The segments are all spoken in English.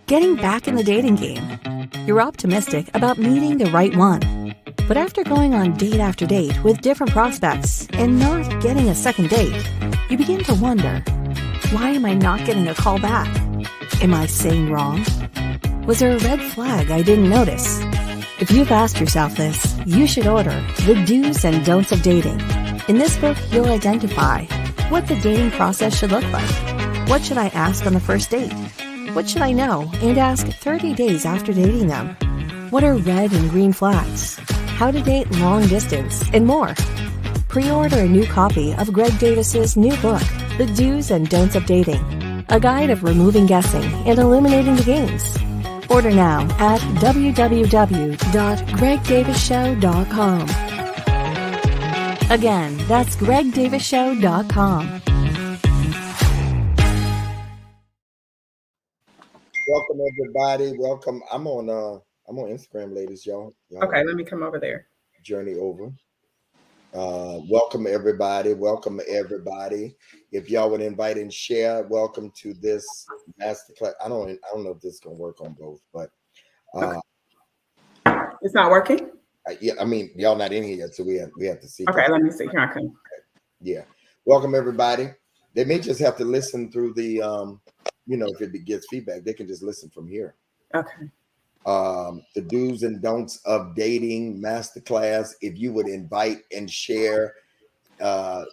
getting back in the dating game. You're optimistic about meeting the right one. But after going on date after date with different prospects and not getting a second date, you begin to wonder, why am I not getting a call back? Am I saying wrong? Was there a red flag I didn't notice? If you've asked yourself this, you should order The Do's and Don'ts of Dating. In this book, you'll identify what the dating process should look like. What should I ask on the first date? What should I know and ask 30 days after dating them? What are red and green flags? How to date long distance, and more. Pre-order a new copy of Greg Davis's new book, The Do's and Don'ts of Dating, a guide of removing guessing and eliminating the games. Order now at www.gregdavisshow.com. Again, that's gregdavisshow.com. Welcome everybody. Welcome. I'm on Instagram, ladies, y'all. Okay, let me come over there. Journey over. Welcome everybody. Welcome everybody. If y'all would invite and share, welcome to this masterclass. I don't know if this is gonna work on both, but okay. It's not working. Yeah, I mean y'all not in here yet, so we have to see. Okay, let me see. Here I come. Yeah, welcome everybody. They may just have to listen through the if it gets feedback, they can just listen from here. Okay. The Do's and Don'ts of Dating Masterclass. If you would invite and share,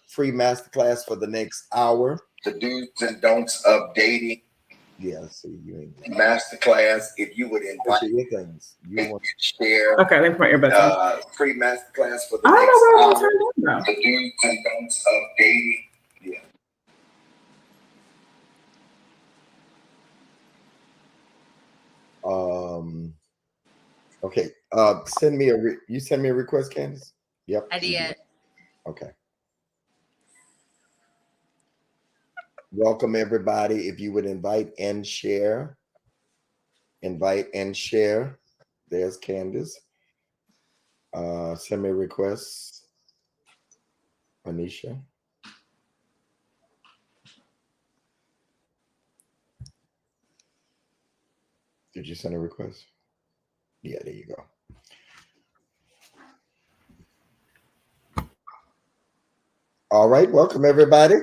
free masterclass for the next hour. The Do's and Don'ts of Dating. Yeah, see you ain't masterclass. If you would invite your things, you want to share. Okay, let me put your earbuds. Free masterclass for the next hour. The Do's and Don'ts of Dating. Yeah. Okay. Send me a request, Candace? Yep. I did. Okay. Welcome everybody. If you would invite and share. There's Candace. Send me a request. Anisha. Did you send a request? Yeah, there you go. All right, welcome everybody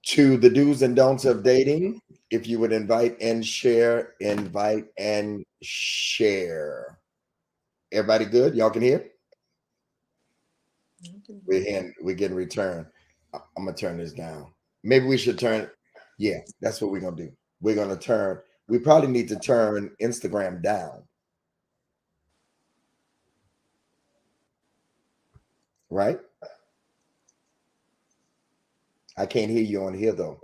to the Do's and Don'ts of Dating. If you would invite and share. Everybody good? Y'all can hear? We're getting return. I'm gonna turn this down. Maybe we should turn. Yeah, that's what we're gonna do. We're gonna turn. We probably need to turn Instagram down. Right? I can't hear you on here though.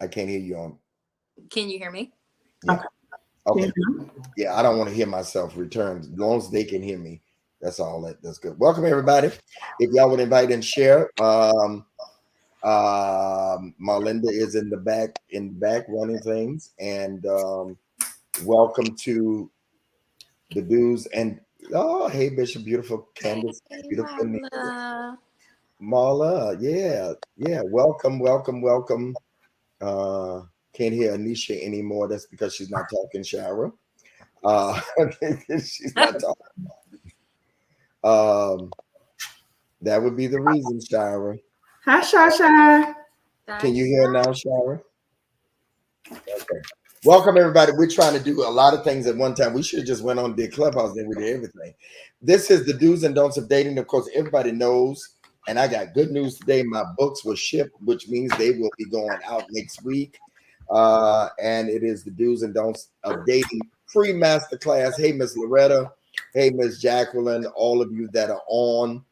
I can't hear you on. Can you hear me? Yeah. Okay. Yeah, I don't want to hear myself return. As long as they can hear me, that's all. That's good. Welcome everybody. If y'all would invite and share. Marlinda is in the back running things, and welcome to the Do's and hey Bishop, beautiful Candace, beautiful Marla, yeah, welcome. Can't hear Anisha anymore. That's because she's not talking, Shara. She's not talking. That would be the reason, Shara. Hi, Shasha. Can you hear now, Shara? Okay. Welcome, everybody. We're trying to do a lot of things at one time. We should have just went on the Clubhouse, then we did everything. This is the Do's and Don'ts of Dating. Of course, everybody knows, and I got good news today. My books were shipped, which means they will be going out next week. And it is the Do's and Don'ts of Dating free masterclass. Hey, Miss Loretta. Hey, Miss Jacqueline. All of you that are on.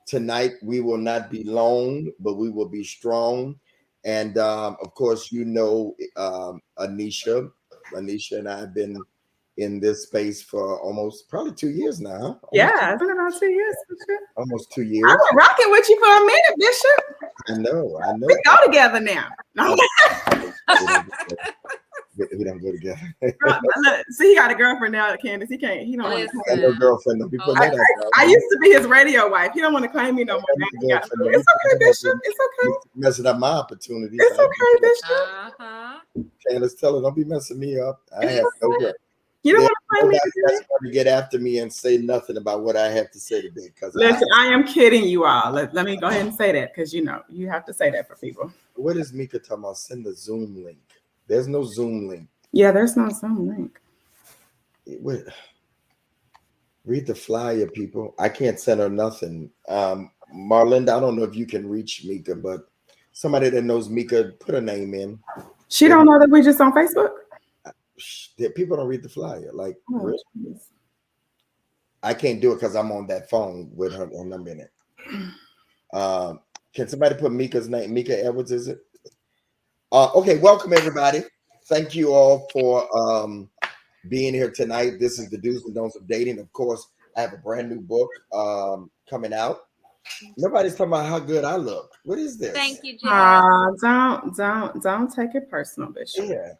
Tonight, we will not be lone, but we will be strong. And of course, Anisha and I have been in this space for probably 2 years now. Huh? Yeah, it's been about 2 years. Almost 2 years. I've been rocking with you for a minute, Bishop. I know. We go together now. We don't go together. See, he got a girlfriend now, Candace. He don't want to claim no girlfriend. Don't be putting that out. I used to be his radio wife. He don't want to claim me no more. It's okay, Bishop. It's okay. Messing up my opportunities. It's okay, Bishop. Candace, tell her, don't be messing me up. I have no girl. You don't want to play me Nobody that's going to get after me and say nothing about what I have to say today. Listen, I am kidding you all. Let me go ahead and say that because you have to say that for people. What is Mika talking about? Send the Zoom link. There's no Zoom link. Yeah, there's no Zoom link. Read the flyer, people. I can't send her nothing. Marlinda, I don't know if you can reach Mika, but somebody that knows Mika, put a name in. She don't know that we just on Facebook? People don't read the flyer. Like, really? Geez. I can't do it because I'm on that phone with her number in it. Can somebody put Mika's name? Mika Edwards, is it? Okay, welcome everybody. Thank you all for being here tonight. This is the Do's and Don'ts of Dating. Of course, I have a brand new book coming out. Nobody's talking about how good I look. What is this? Thank you, Jay. Don't take it personal, Bishop. Yeah.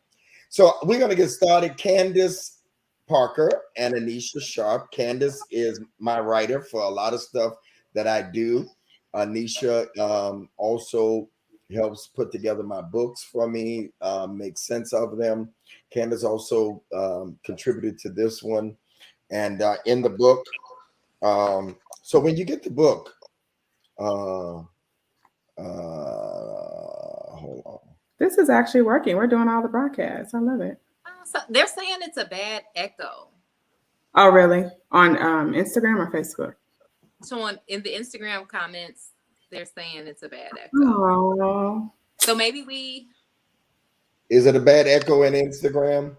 So we're gonna get started. Candace Parker and Anisha Sharp. Candace is my writer for a lot of stuff that I do. Anisha also helps put together my books for me, make sense of them. Candace also contributed to this one. And in the book, so when you get the book, hold on. This is actually working. We're doing all the broadcasts. I love it. So they're saying it's a bad echo. Oh, really? On Instagram or Facebook? So in the Instagram comments, they're saying it's a bad echo. Oh. So maybe Is it a bad echo in Instagram?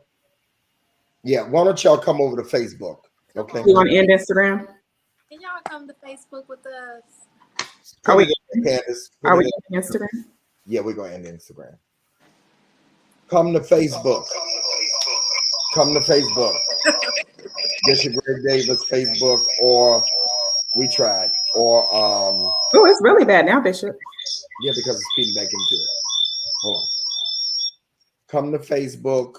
Yeah, why don't y'all come over to Facebook? Okay. You want to end Instagram? Can y'all come to Facebook with us? Are we Candace? Are we ending Instagram? Yeah, we're going to end Instagram. Come to Facebook. Come to Facebook. Bishop Greg Davis Facebook, or we tried, or oh, it's really bad now, Bishop. yeah, because it's feeding back into it. Hold on. Come to Facebook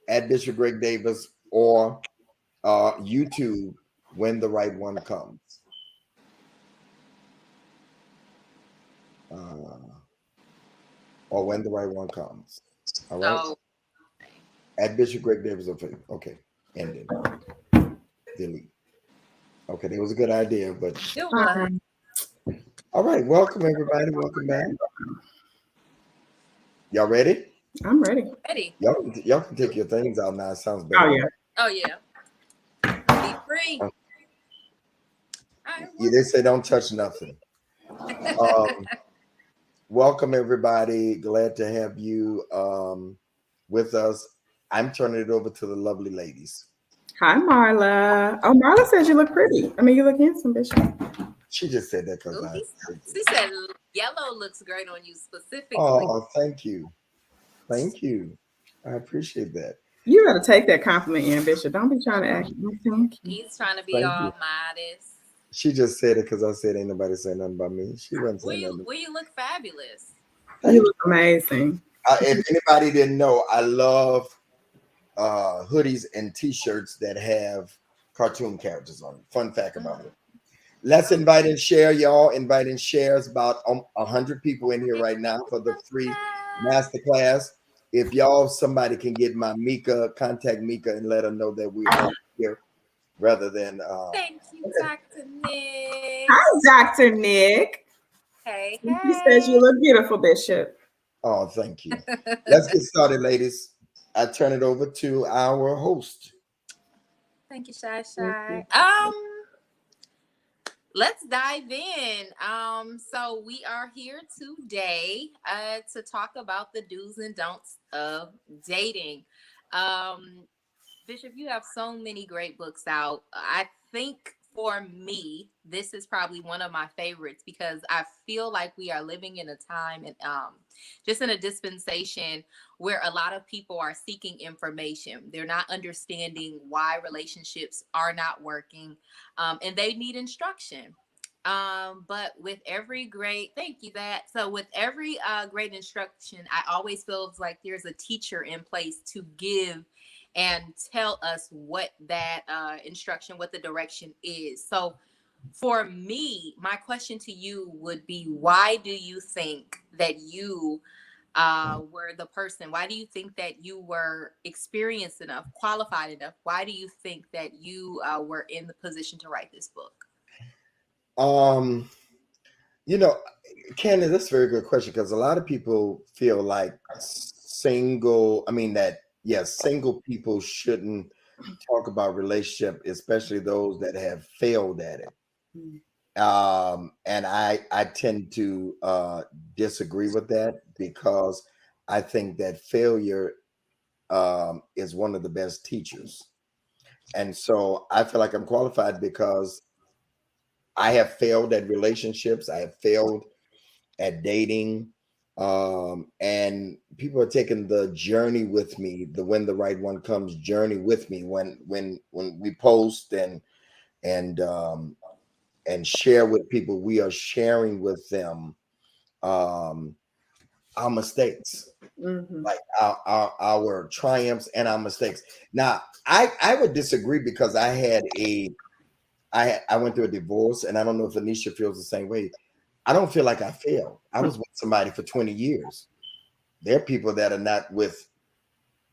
at Bishop Greg Davis, or YouTube when the right one comes. Or when the right one comes. All right. Oh. At Bishop Greg Davis. Okay. Ending. Delete. Okay, that was a good idea, but all right. Welcome everybody. Welcome back. Y'all ready? I'm ready. Ready. Y'all can take your things out now. It sounds better. Oh yeah. Be free. Yeah, they say don't touch nothing. Welcome everybody. Glad to have you with us. I'm turning it over to the lovely ladies. Hi, Marla. Oh, Marla says you look pretty. I mean, you look handsome, Bishop. She just said that because she said yellow looks great on you specifically. Oh, thank you. Thank you. I appreciate that. You got to take that compliment in, Bishop. Don't be trying to act. He's trying to be all modest. She just said it because I said ain't nobody saying nothing about me. She wasn't saying nothing. Well, you look fabulous. You look amazing. If anybody didn't know, I love hoodies and t-shirts that have cartoon characters on it. Fun fact about it. Let's invite and share, y'all. Invite and share. It's about 100 people in here right now for the free masterclass. If somebody can get my Mika, contact Mika and let her know that we're here rather than. Thank you, Dr. Nick. Hi, Dr. Nick. Hey. He says you look beautiful, Bishop. Oh, thank you. Let's get started, ladies. I turn it over to our host. Thank you, Shy. Let's dive in. So we are here today to talk about the do's and don'ts of dating. Bishop, you have so many great books out. I think for me, this is probably one of my favorites because I feel like we are living in a time and just in a dispensation where a lot of people are seeking information. They're not understanding why relationships are not working, and they need instruction. But with every great, with every great instruction, I always feel like there's a teacher in place to give and tell us what that instruction, what the direction is. So for me, my question to you would be, why do you think that you were the person? Why do you think that you were experienced enough, qualified enough? Why do you think that you were in the position to write this book? You know, Candace, that's a very good question, because a lot of people feel like single people shouldn't talk about relationship, especially those that have failed at it. And I tend to disagree with that, because I think that failure is one of the best teachers. And so I feel like I'm qualified because I have failed at relationships. I have failed at dating. And people are taking the journey with me, the when the right one comes journey with me, when we post and share with people, we are sharing with them our mistakes, like our triumphs and our mistakes. Now, I would disagree, because I went through a divorce, and I don't know if Anisha feels the same way. I don't feel like I failed. I was with somebody for 20 years. There are people that are not with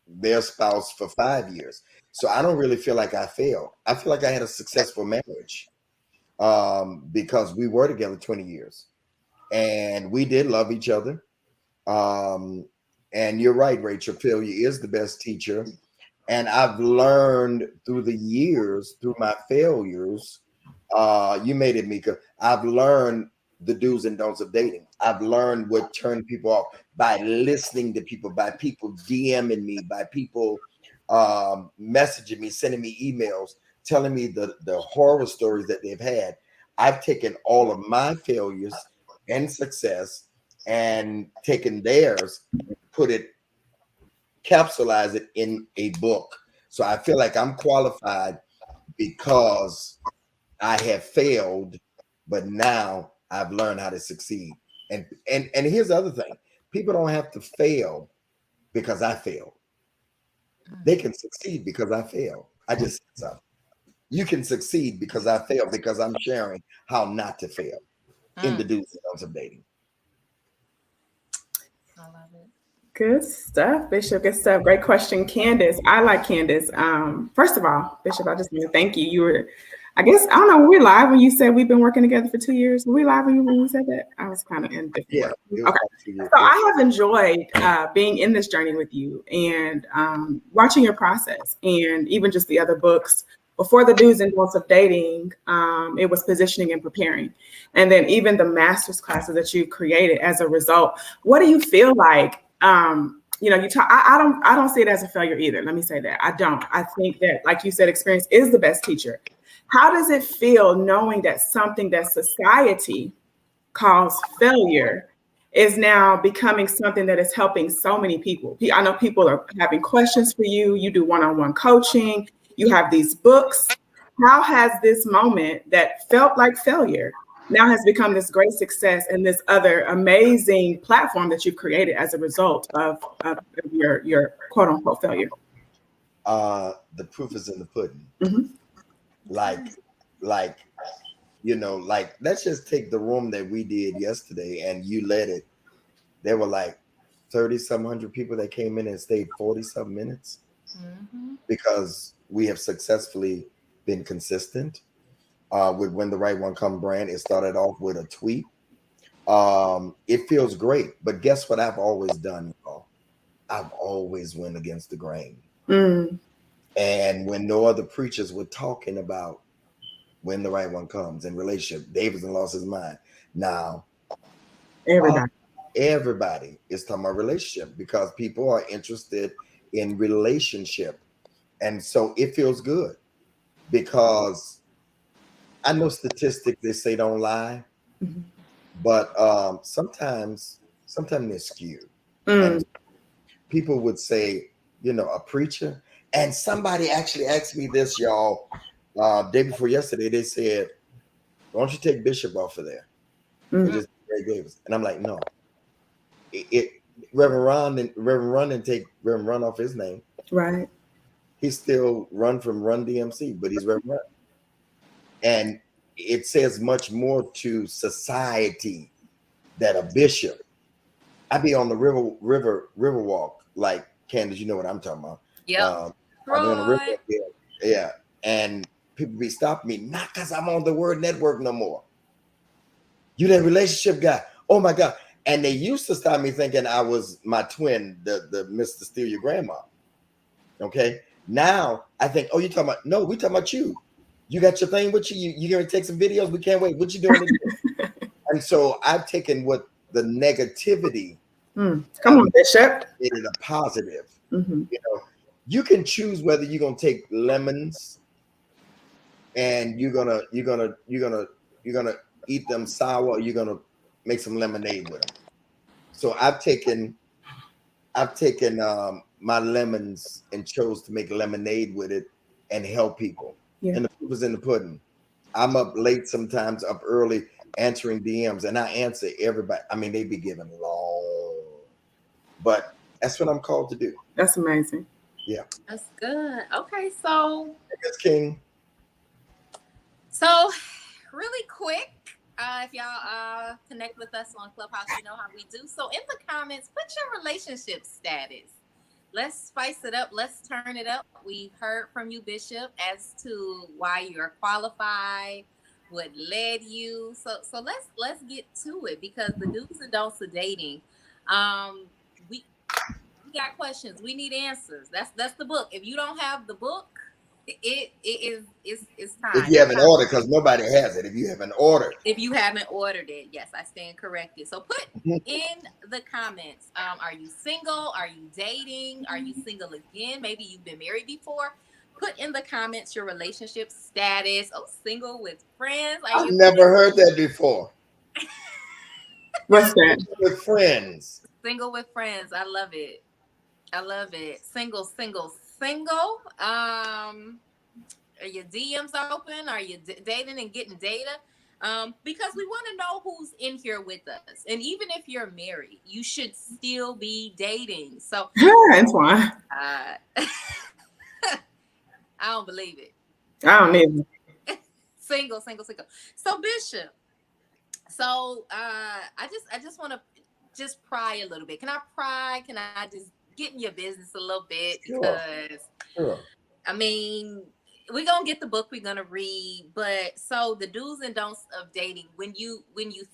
their spouse for 5 years. So I don't really feel like I failed. I feel like I had a successful marriage, because we were together 20 years and we did love each other. And you're right, Rachel, failure is the best teacher. And I've learned through the years, through my failures, you made it, Mika. I've learned the do's and don'ts of dating. I've learned what turned people off by listening to people, by people DMing me, by people messaging me, sending me emails, telling me the horror stories that they've had. I've taken all of my failures and success and taken theirs, capsulize it in a book. So I feel like I'm qualified because I have failed, but now I've learned how to succeed. And here's the other thing. People don't have to fail because I failed. They can succeed because I failed. I just said so. You can succeed because I failed, because I'm sharing how not to fail in the do's and don'ts of dating. I love it. Good stuff, Bishop. Good stuff. Great question, Candace. I like Candace. First of all, Bishop, I just want to thank you. You were, I guess, I don't know, were we live when you said we've been working together for 2 years? Were we live when you said that? I was kind of indifferent. Yeah. Okay. So I have enjoyed being in this journey with you and watching your process, and even just the other books. Before the do's and don'ts of dating, it was positioning and preparing. And then even the master's classes that you've created as a result. What do you feel like? You talk, I don't see it as a failure either. Let me say that. I don't. I think that, like you said, experience is the best teacher. How does it feel knowing that something that society calls failure is now becoming something that is helping so many people? I know people are having questions for you. You do one-on-one coaching. You have these books. How has this moment that felt like failure now has become this great success and this other amazing platform that you've created as a result of your quote unquote failure? The proof is in the pudding. Like, let's just take the room that we did yesterday and you led it. There were like 30-some hundred people that came in and stayed 40-some minutes because we have successfully been consistent. With When the Right One Come brand, it started off with a tweet. It feels great, but guess what I've always done, y'all? I've always went against the grain. And when no other preachers were talking about when the right one comes in relationship, Davidson lost his mind. Now, everybody is talking about relationship because people are interested in relationship. And so it feels good because I know statistics, they say don't lie, but sometimes they're skewed. And people would say, a preacher, and somebody actually asked me this, y'all, day before yesterday. They said, why don't you take Bishop off of there? And just Ray Davis. And I'm like, no. Reverend Run and take Reverend Run off his name. Right. He's still Run from Run DMC, but he's Reverend Run. And it says much more to society that a bishop I be on the river walk, like Candace, you know what I'm talking about. Yep. I be on the river, Right. yeah, and people be stopping me, not because I'm on the Word Network no more. You that relationship guy? Oh my God! And they used to stop me thinking I was my twin, the Mr. Steal Your Grandma. Okay, now I think, oh, you talking about? No, we talking about you. You got your thing with you. You gonna take some videos? We can't wait. What you doing today? And so I've taken what the negativity. Come on, Bishop. Made it a positive. Mm-hmm. You know, you can choose whether you're gonna take lemons and you're gonna eat them sour, or you're gonna make some lemonade with them. So I've taken my lemons and chose to make lemonade with it and help people. Yeah. And the proof is in the pudding. I'm up late sometimes, up early, answering DMs, and I answer everybody. I mean, they be giving long, but that's what I'm called to do. That's amazing. Yeah. That's good. Okay, so It's King. So really quick, if y'all connect with us on Clubhouse, you know how we do. So in the comments, put your relationship status. Let's spice it up. Let's turn it up. We heard from you, Bishop, as to why you're qualified, what led you. So let's get to it, because the do's and don'ts of dating. We got questions. We need answers. That's the book. If you don't have the book, it's time. If you haven't ordered, because nobody has it. If you haven't ordered. If you haven't ordered it, yes, I stand corrected. So put in the comments, are you single? Are you dating? Are you single again? Maybe you've been married before. Put in the comments your relationship status. Oh, single with friends. I've never heard that before. What's that? With friends. Single with friends. I love it. I love it. Single. Are your DMs open? Are you dating and getting data? Because we want to know who's in here with us. And even if you're married, you should still be dating. So Antoine. I don't believe it. I don't either. Single. So Bishop, I just want to just pry a little bit. Can I pry? Can I just get in your business a little bit? Because Sure. I mean, we're gonna get the book, we're gonna read, but so the do's and don'ts of dating, when you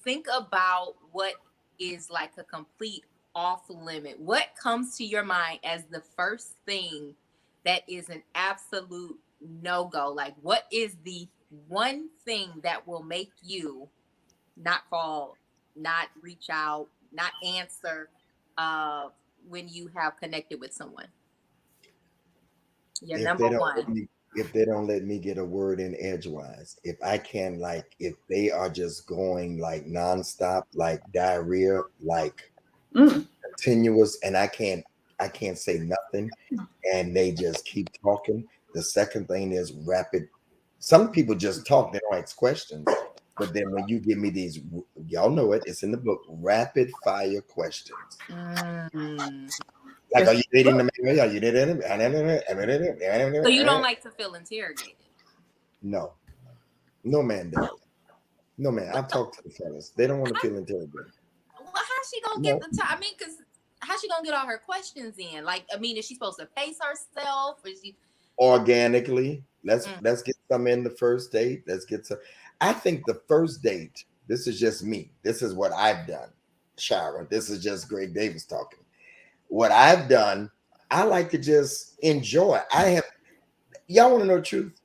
think about what is like a complete off limit, what comes to your mind as the first thing that is an absolute no-go? Like, what is the one thing that will make you not call, not reach out, not answer when you have connected with someone? Your number one. If they don't let me get a word in edgewise, if I can, like, if they are just going like nonstop, like diarrhea, like continuous, and I can't say nothing, and they just keep talking. The second thing is rapid. Some people just talk, they don't ask questions. But then when you give me these, y'all know it, it's in the book, rapid fire questions. Like, are you dating the man? Are you dating him? So you don't like to feel interrogated? No. No man does. No man. I've talked to the fellas. They don't want to feel interrogated. Well, how's she gonna get the time? I mean, because how's she gonna get all her questions in? Like, I mean, is she supposed to pace herself? Or is she organically? Let's get some in the first date. Let's get some. I think the first date, this is just me. This is what I've done, Shara. This is just Greg Davis talking. What I've done, I like to just enjoy. Y'all want to know the truth?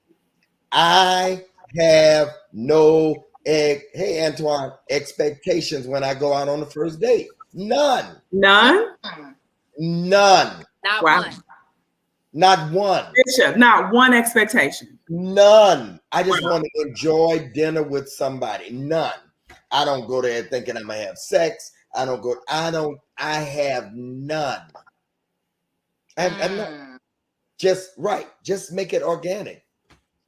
I have no, hey Antoine, expectations when I go out on the first date. None. None? None. Not one. Not one. Bishop, not one expectation. None. I just want to enjoy dinner with somebody. None. I don't go there thinking I'm gonna have sex. I have none. I'm not. Just right. Just make it organic.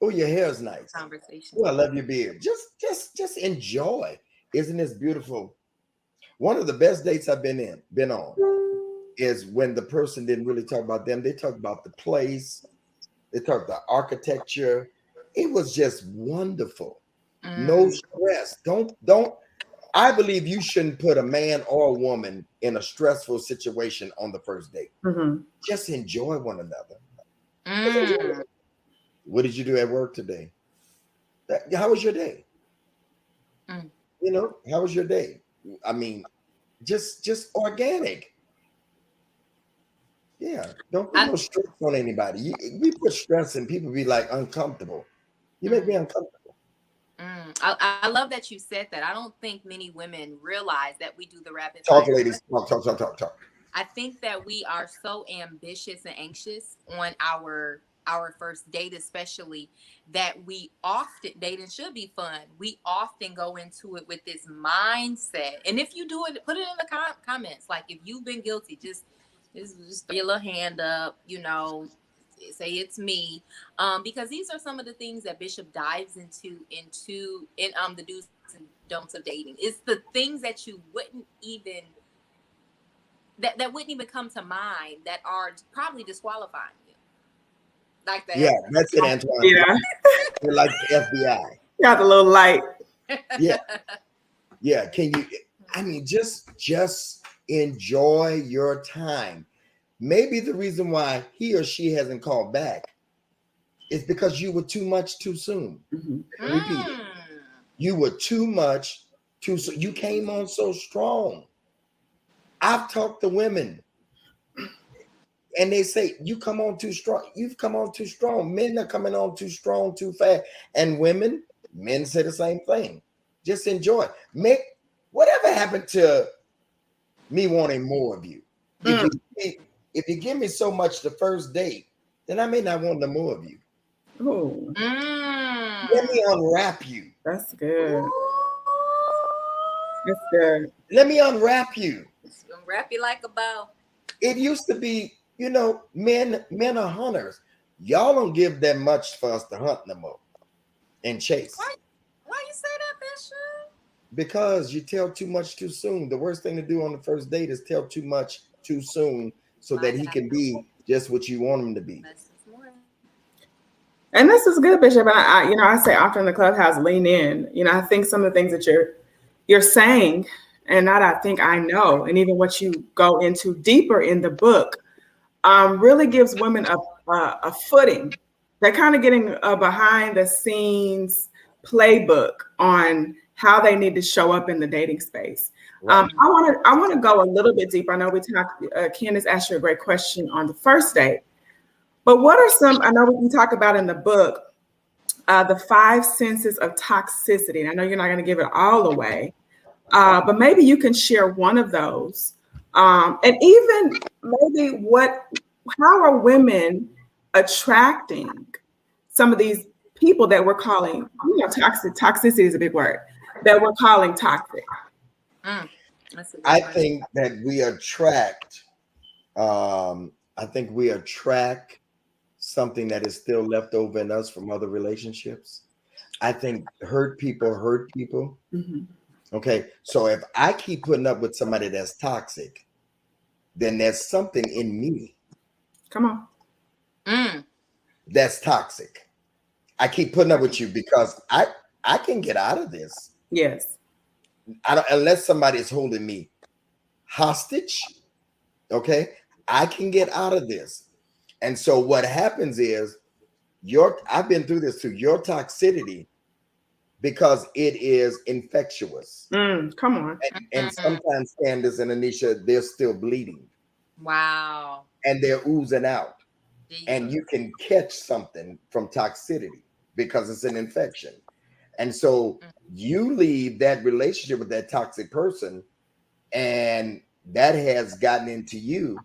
Oh, your hair is nice. Conversation. Oh, I love your beard. Just enjoy. Isn't this beautiful? One of the best dates I've been on is when the person didn't really talk about them. They talked about the place. They talked about the architecture. It was just wonderful. No stress. Don't. I believe you shouldn't put a man or a woman in a stressful situation on the first date. Mm-hmm. Just enjoy one another. Mm. What did you do at work today? How was your day? Mm. You know, how was your day? I mean, just organic. Yeah, don't put no stress on anybody. We put stress and people be like uncomfortable. You make me uncomfortable. I love that you said that. I don't think many women realize that we do the rapid Talk, fire. ladies. Talk. I think that we are so ambitious and anxious on our first date, especially, that we often, dating should be fun. We often go into it with this mindset. And if you do it, put it in the comments. Like, if you've been guilty, just throw your little hand up, say it's me. Because these are some of the things that Bishop dives into in the do's and don'ts of dating. It's the things that you wouldn't even that wouldn't even come to mind, that are probably disqualifying you. Like that. Yeah, that's it, Antoine. Yeah. You're like the FBI. Got the little light. Yeah. Can you? I mean, just enjoy your time. Maybe the reason why he or she hasn't called back is because you were too much too soon. Mm-hmm. Repeat it. You were too much too soon. You came on so strong. I've talked to women and they say, you come on too strong. You've come on too strong. Men are coming on too strong, too fast. And men say the same thing. Just enjoy. Whatever happened to me wanting more of you? If you give me so much the first date, then I may not want no more of you. Oh, Let me unwrap you. that's good. That's good. Let me unwrap you. Wrap you like a bow. It used to be, men are hunters. Y'all don't give that much for us to hunt no more and chase. Why you say that, Bishop? Because you tell too much too soon. The worst thing to do on the first date is tell too much too soon so that he can be just what you want him to be. And this is good, Bishop. And I say often in the clubhouse, lean in. I think some of the things that you're saying, and that I think I know, and even what you go into deeper in the book, really gives women a footing. They're kind of getting a behind the scenes playbook on how they need to show up in the dating space. Right. I want to go a little bit deeper. I know we talked. Candace asked you a great question on the first date, but what are some? I know we talk about in the book the 5 senses of toxicity. And I know you're not going to give it all away, but maybe you can share one of those, and even maybe how are women attracting some of these people that we're calling, toxic? Toxicity is a big word that we're calling toxic. I think that we attract. Something that is still left over in us from other relationships. I think hurt people hurt people. Mm-hmm. Okay, so if I keep putting up with somebody that's toxic, then there's something in me. Come on. That's toxic. I keep putting up with you because I can get out of this. Yes. Unless somebody is holding me hostage. Okay, I can get out of this. And so what happens is I've been through this too, your toxicity, because it is infectious. Come on. And sometimes Candace and Anisha, they're still bleeding. Wow. And they're oozing out. Jesus. And you can catch something from toxicity because it's an infection. And so you leave that relationship with that toxic person, and that has gotten into you.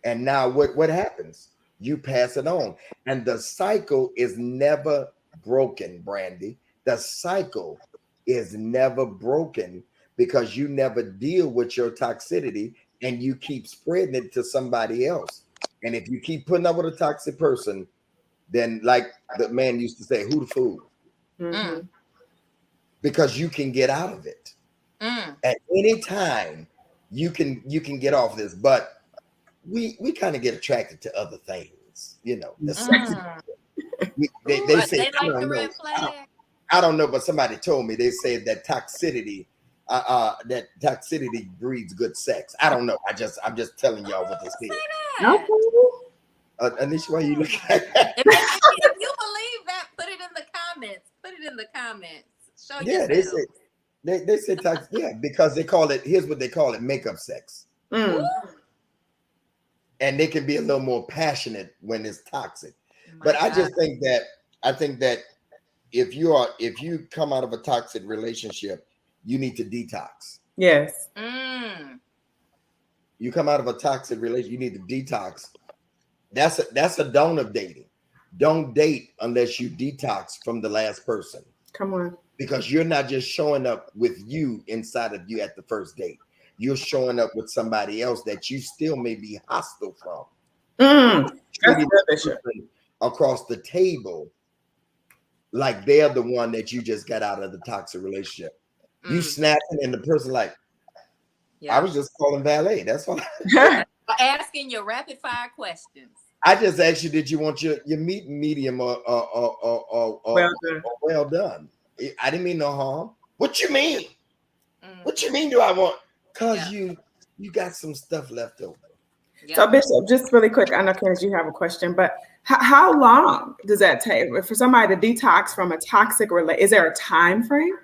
And now what happens? You pass it on. And the cycle is never broken, Brandy. The cycle is never broken because you never deal with your toxicity and you keep spreading it to somebody else. And if you keep putting up with a toxic person, then like the man used to say, who the fool? Mm-hmm. Because you can get out of it. At any time, you can get off this. But we kind of get attracted to other things, the sexy. They say, they like the red flag. I don't know, but somebody told me, they say that toxicity that toxicity breeds good sex. I don't know. I'm just telling y'all what they said. Okay. Anisha, why you look at that? If you believe that, put it in the comments. Put it in the comments. Show yourself. They say toxic. Yeah, because they call it. Here's what they call it: makeup sex. Mm. And they can be a little more passionate when it's toxic. But I just think that if you come out of a toxic relationship, you need to detox. Yes. You come out of a toxic relationship, you need to detox. That's a don't of dating. Don't date unless you detox from the last person. Come on. Because you're not just showing up with you inside of you at the first date. You're showing up with somebody else that you still may be hostile from. Across the table, like they're the one that you just got out of the toxic relationship. You snapping and the person like, I was just calling valet. That's all. Asking your rapid fire questions. I just asked you, did you want your meat medium or well done? I didn't mean no harm. What you mean? What you mean do I want? Because you got some stuff left over. Yeah. So Bishop, just really quick, I know Candace, you have a question, but how long does that take for somebody to detox from a toxic relationship? Is there a time frame?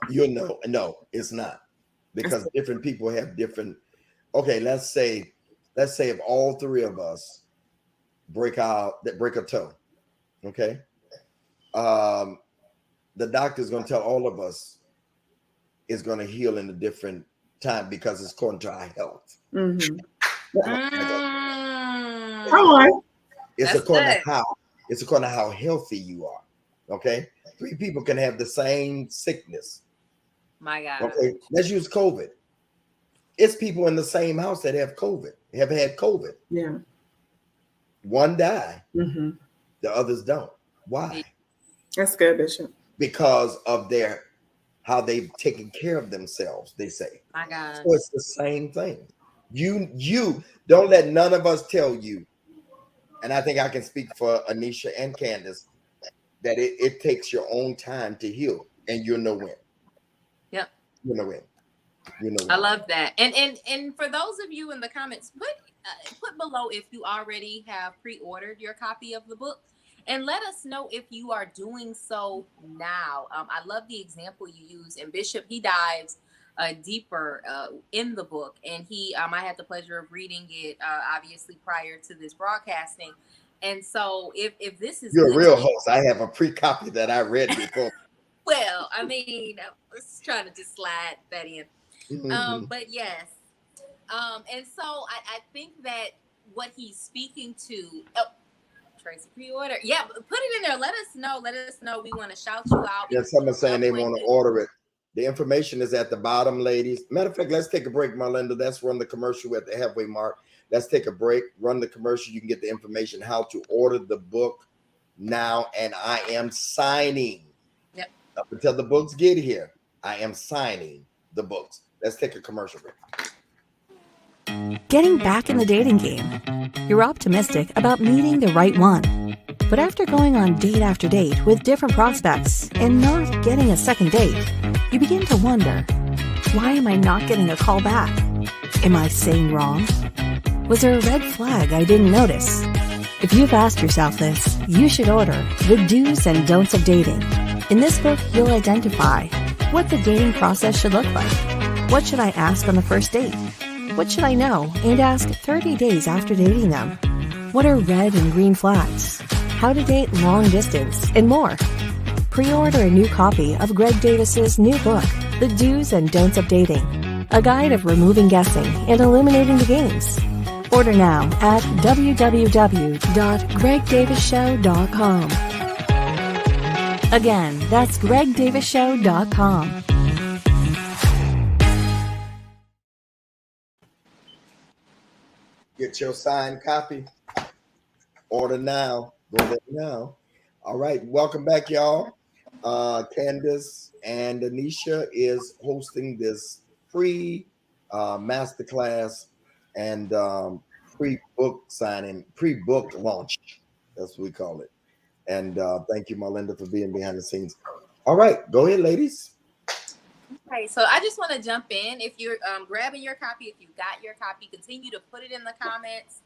No, it's not, because different people have different. Okay, let's say if all three of us break a toe, okay, the doctor's going to tell all of us it's going to heal in a different time because it's according to our health. Mm-hmm. Come on. It's according to how healthy you are. Okay, 3 people can have the same sickness. My God. Okay, let's use COVID. It's people in the same house that have had COVID. Yeah. One die, the others don't. Why? That's good, Bishop. Because of how they've taken care of themselves, they say. My God. So it's the same thing. You don't let none of us tell you, and I think I can speak for Anisha and Candace, that it takes your own time to heal, and you'll know when. Yep. You'll know when. I love that. And for those of you in the comments, put below if you already have pre-ordered your copy of the book, and let us know if you are doing so now. I love the example you use, and Bishop, he dives deeper in the book, and I had the pleasure of reading it obviously prior to this broadcasting. And so if this is, you're a real host, I have a pre-copy that I read before. Well, I mean, I was trying to just slide that in. But yes. And so I think that what he's speaking to, Tracy, pre-order. Yeah, put it in there. Let us know. We want to shout you out. Yeah, someone's saying they want to order it. The information is at the bottom, ladies. Matter of fact, let's take a break, Marlinda. Let's run the commercial at the halfway mark. Let's take a break, run the commercial. You can get the information how to order the book now. And I am signing. Yep. Up until the books get here, I am signing the books. Let's take a commercial break. Getting back in the dating game. You're optimistic about meeting the right one. But after going on date after date with different prospects and not getting a second date, you begin to wonder, why am I not getting a call back? Am I saying wrong? Was there a red flag I didn't notice? If you've asked yourself this, you should order The Do's and Don'ts of Dating. In this book, you'll identify what the dating process should look like. What should I ask on the first date? What should I know and ask 30 days after dating them? What are red and green flags? How to date long distance, and more. Pre-order a new copy of Greg Davis's new book, The Do's and Don'ts of Dating, a guide of removing guessing and eliminating the games. Order now at www.gregdavisshow.com. Again, that's gregdavisshow.com. Get your signed copy. Order now. Go there now. All right. Welcome back, y'all. Candace and Anisha is hosting this free masterclass and pre-book signing, pre-book launch. That's what we call it. And thank you, Marlinda, for being behind the scenes. All right. Go ahead, ladies. Okay, so I just want to jump in. If you're grabbing your copy, if you got your copy, continue to put it in the comments.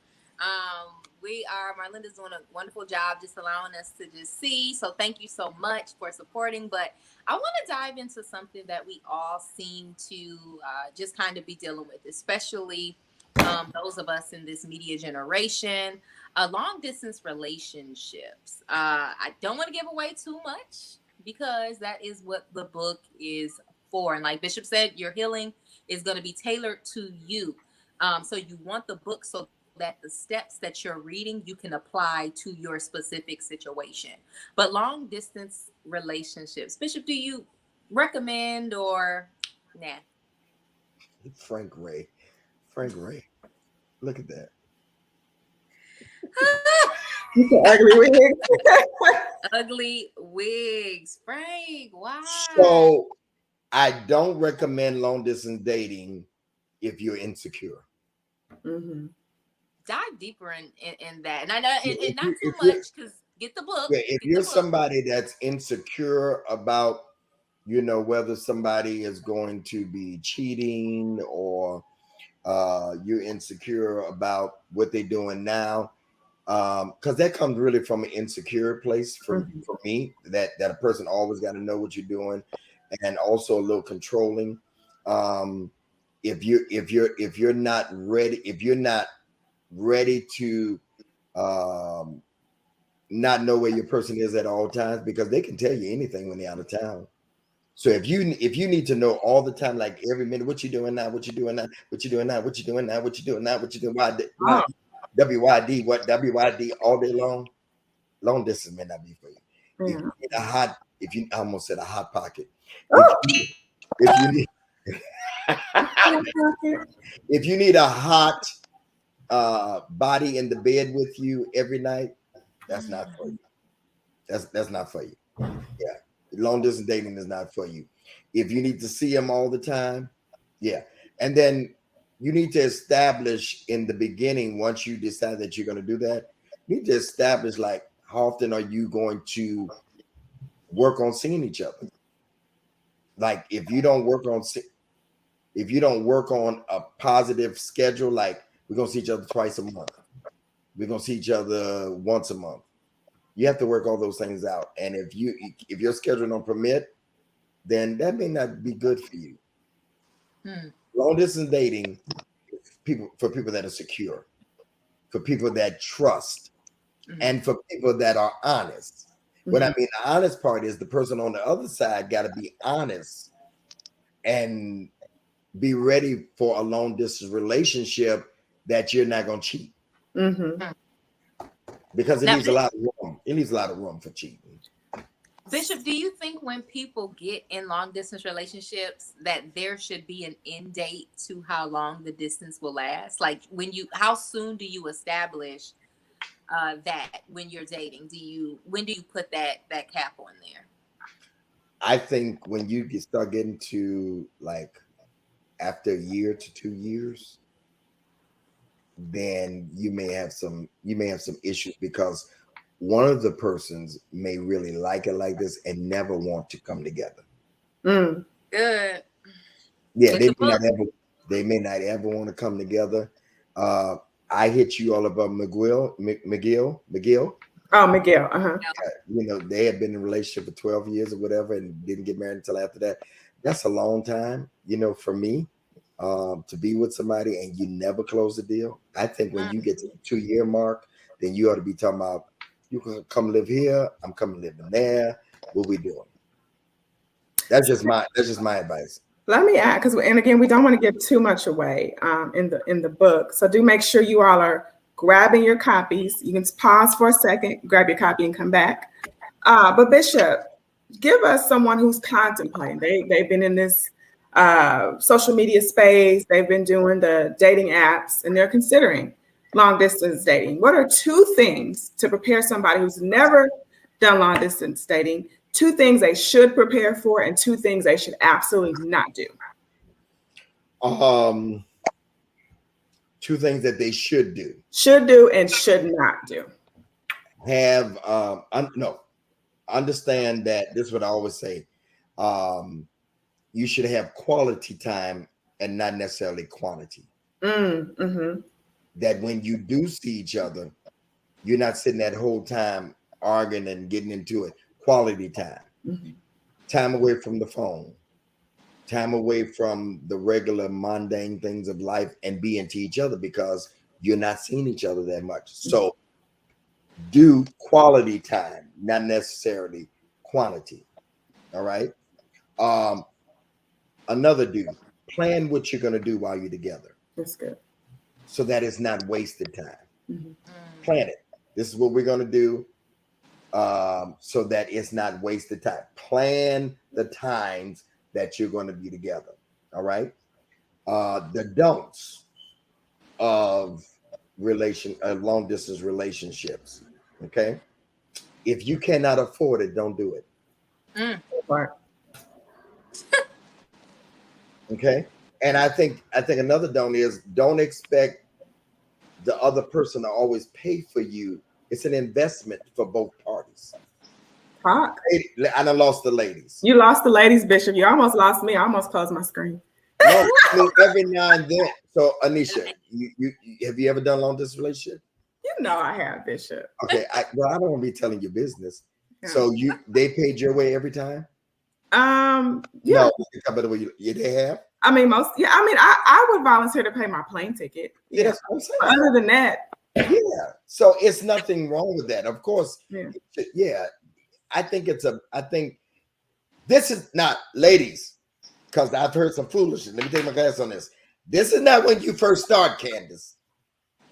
Marlinda's doing a wonderful job just allowing us to just see. So thank you so much for supporting. But I want to dive into something that we all seem to just kind of be dealing with, especially those of us in this media generation, long distance relationships. I don't want to give away too much because that is what the book is for. And like Bishop said, your healing is going to be tailored to you. So you want the book so that the steps that you're reading, you can apply to your specific situation. But long distance relationships, Bishop, do you recommend or nah? Frank Ray. Look at that. Ugly wigs. Ugly wigs. Frank, why? So I don't recommend long distance dating if you're insecure. Mm-hmm. Dive deeper in that. And I know and not too much, because get the book. Yeah, if you're somebody that's insecure about, whether somebody is going to be cheating or you're insecure about what they're doing now, because that comes really from an insecure place for me, that a person always got to know what you're doing, and also a little controlling. If you're not ready to not know where your person is at all times, because they can tell you anything when they're out of town. So if you need to know all the time, like every minute, what you doing now, what you doing now, what you doing now, what you doing now, what you doing now, what you doing, WYD all day long, long distance may not be for you. If you need a hot, I almost said a hot pocket. If you need a hot body in the bed with you every night, that's not for you. That's not for you. Yeah, long distance dating is not for you. If you need to see him all the time, yeah, and then you need to establish in the beginning, once you decide that you're going to do that, you need to establish, like, how often are you going to work on seeing each other? Like, if you don't work on a positive schedule, like, we're going to see each other twice a month, we're going to see each other once a month, you have to work all those things out. And if your schedule don't permit, then that may not be good for you. Long distance dating for people that are secure, for people that trust, and for people that are honest. What I mean, the honest part is the person on the other side got to be honest and be ready for a long distance relationship that you're not going to cheat. Because it needs a lot of room. It needs a lot of room for cheating. Bishop, do you think when people get in long distance relationships that there should be an end date to how long the distance will last? Like, how soon do you establish that when you're dating? When do you put that cap on there? I think when you start getting to, like, after a year to 2 years, then you may have some issues, because one of the persons may really like it like this and never want to come together. Good. Yeah, they may not ever want to come together. I hit you all about McGill. Oh, Miguel. They had been in a relationship for 12 years or whatever and didn't get married until after that. That's a long time, for me, to be with somebody and you never close the deal. I think when you get to the 2-year mark, then you ought to be talking about, you can come live here, I'm coming living there. What we doing? That's just my advice. Let me add, and again, we don't want to give too much away in the book. So do make sure you all are grabbing your copies. You can pause for a second, grab your copy, and come back. But Bishop, give us someone who's contemplating. They've been in this social media space. They've been doing the dating apps, and they're considering long distance dating. What are 2 things to prepare somebody who's never done long distance dating? 2 things they should prepare for, and 2 things they should absolutely not do. 2 things that they should do. Should do and should not do. Understand that this is what I always say. you should have quality time and not necessarily quantity. Mm-hmm. That when you do see each other, you're not sitting that whole time arguing and getting into it. Quality time. Mm-hmm. Time away from the phone. Time away from the regular mundane things of life and being to each other because you're not seeing each other that much. So do quality time, not necessarily quantity. All right. Another do, plan what you're going to do while you're together. That's good. So that it's not wasted time. Mm-hmm. Plan it. This is what we're going to do. So that it's not wasted time. Plan the times that you're going to be together. All right. The don'ts of long distance relationships. Okay. If you cannot afford it, don't do it. Okay. And I think another don't is don't expect the other person to always pay for you. It's an investment for both parties. Talk. I done lost the ladies. You lost the ladies, Bishop. You almost lost me. I almost closed my screen. No, I mean, every now and then. So, Anisha, you have you ever done long distance relationship? You know I have, Bishop. Okay, I don't want to be telling your business. Yeah. So they paid your way every time? Yeah. No, they have. I mean, I would volunteer to pay my plane ticket. Yeah, that's what I'm saying. Other than that, yeah. So it's nothing wrong with that. Of course, yeah. I think this is not, ladies, because I've heard some foolishness. Let me take my glass on this. This is not when you first start, Candace.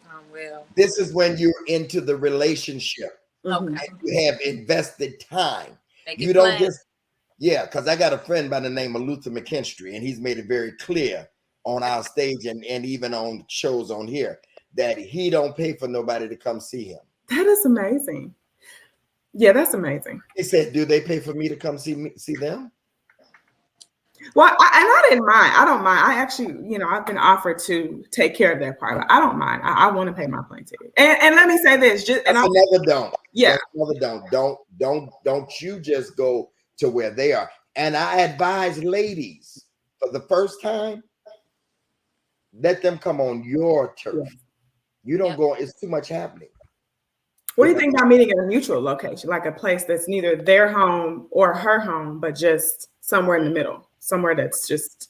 Oh, well. This is when you're into the relationship. Okay. And you have invested time. You don't just, because I got a friend by the name of Luther McKinstry, and he's made it very clear on our stage and even on shows on here that he don't pay for nobody to come see him. That is amazing. Yeah, that's amazing. He said, do they pay for me to come see them? Well, I didn't mind. I don't mind. I actually, I've been offered to take care of that part. I don't mind. I want to pay my plane ticket. And let me say this. Another don't. Yeah. That's another don't. Don't you just go to where they are. And I advise ladies, for the first time, let them come on your turf. Yeah. You don't go. It's too much happening. What do you think about meeting at a neutral location, like a place that's neither their home or her home, but just somewhere in the middle, somewhere that's just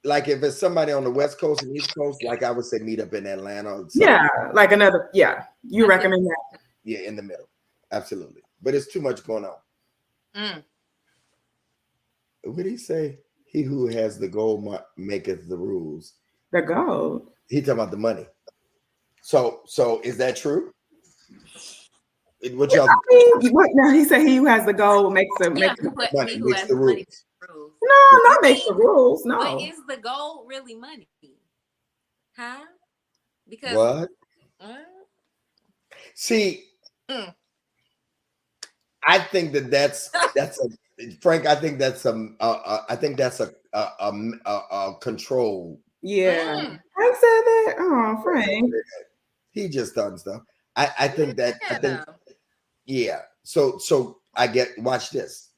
like if it's somebody on the West Coast and East Coast, like I would say, meet up in Atlanta. Yeah, like another. Yeah, you recommend that? Yeah, in the middle, absolutely. But it's too much going on. What did he say? He who has the gold maketh the rules. The gold. He talking about the money. So is that true? What y'all? No, he said he who has the gold makes the rules. No, not makes the rules. No. But is the goal really money? Huh? Because what? See, I think that's Frank. I think that's a control. Yeah, Frank said that. Oh, Frank. He just done stuff. I think. Yeah. So I get. Watch this.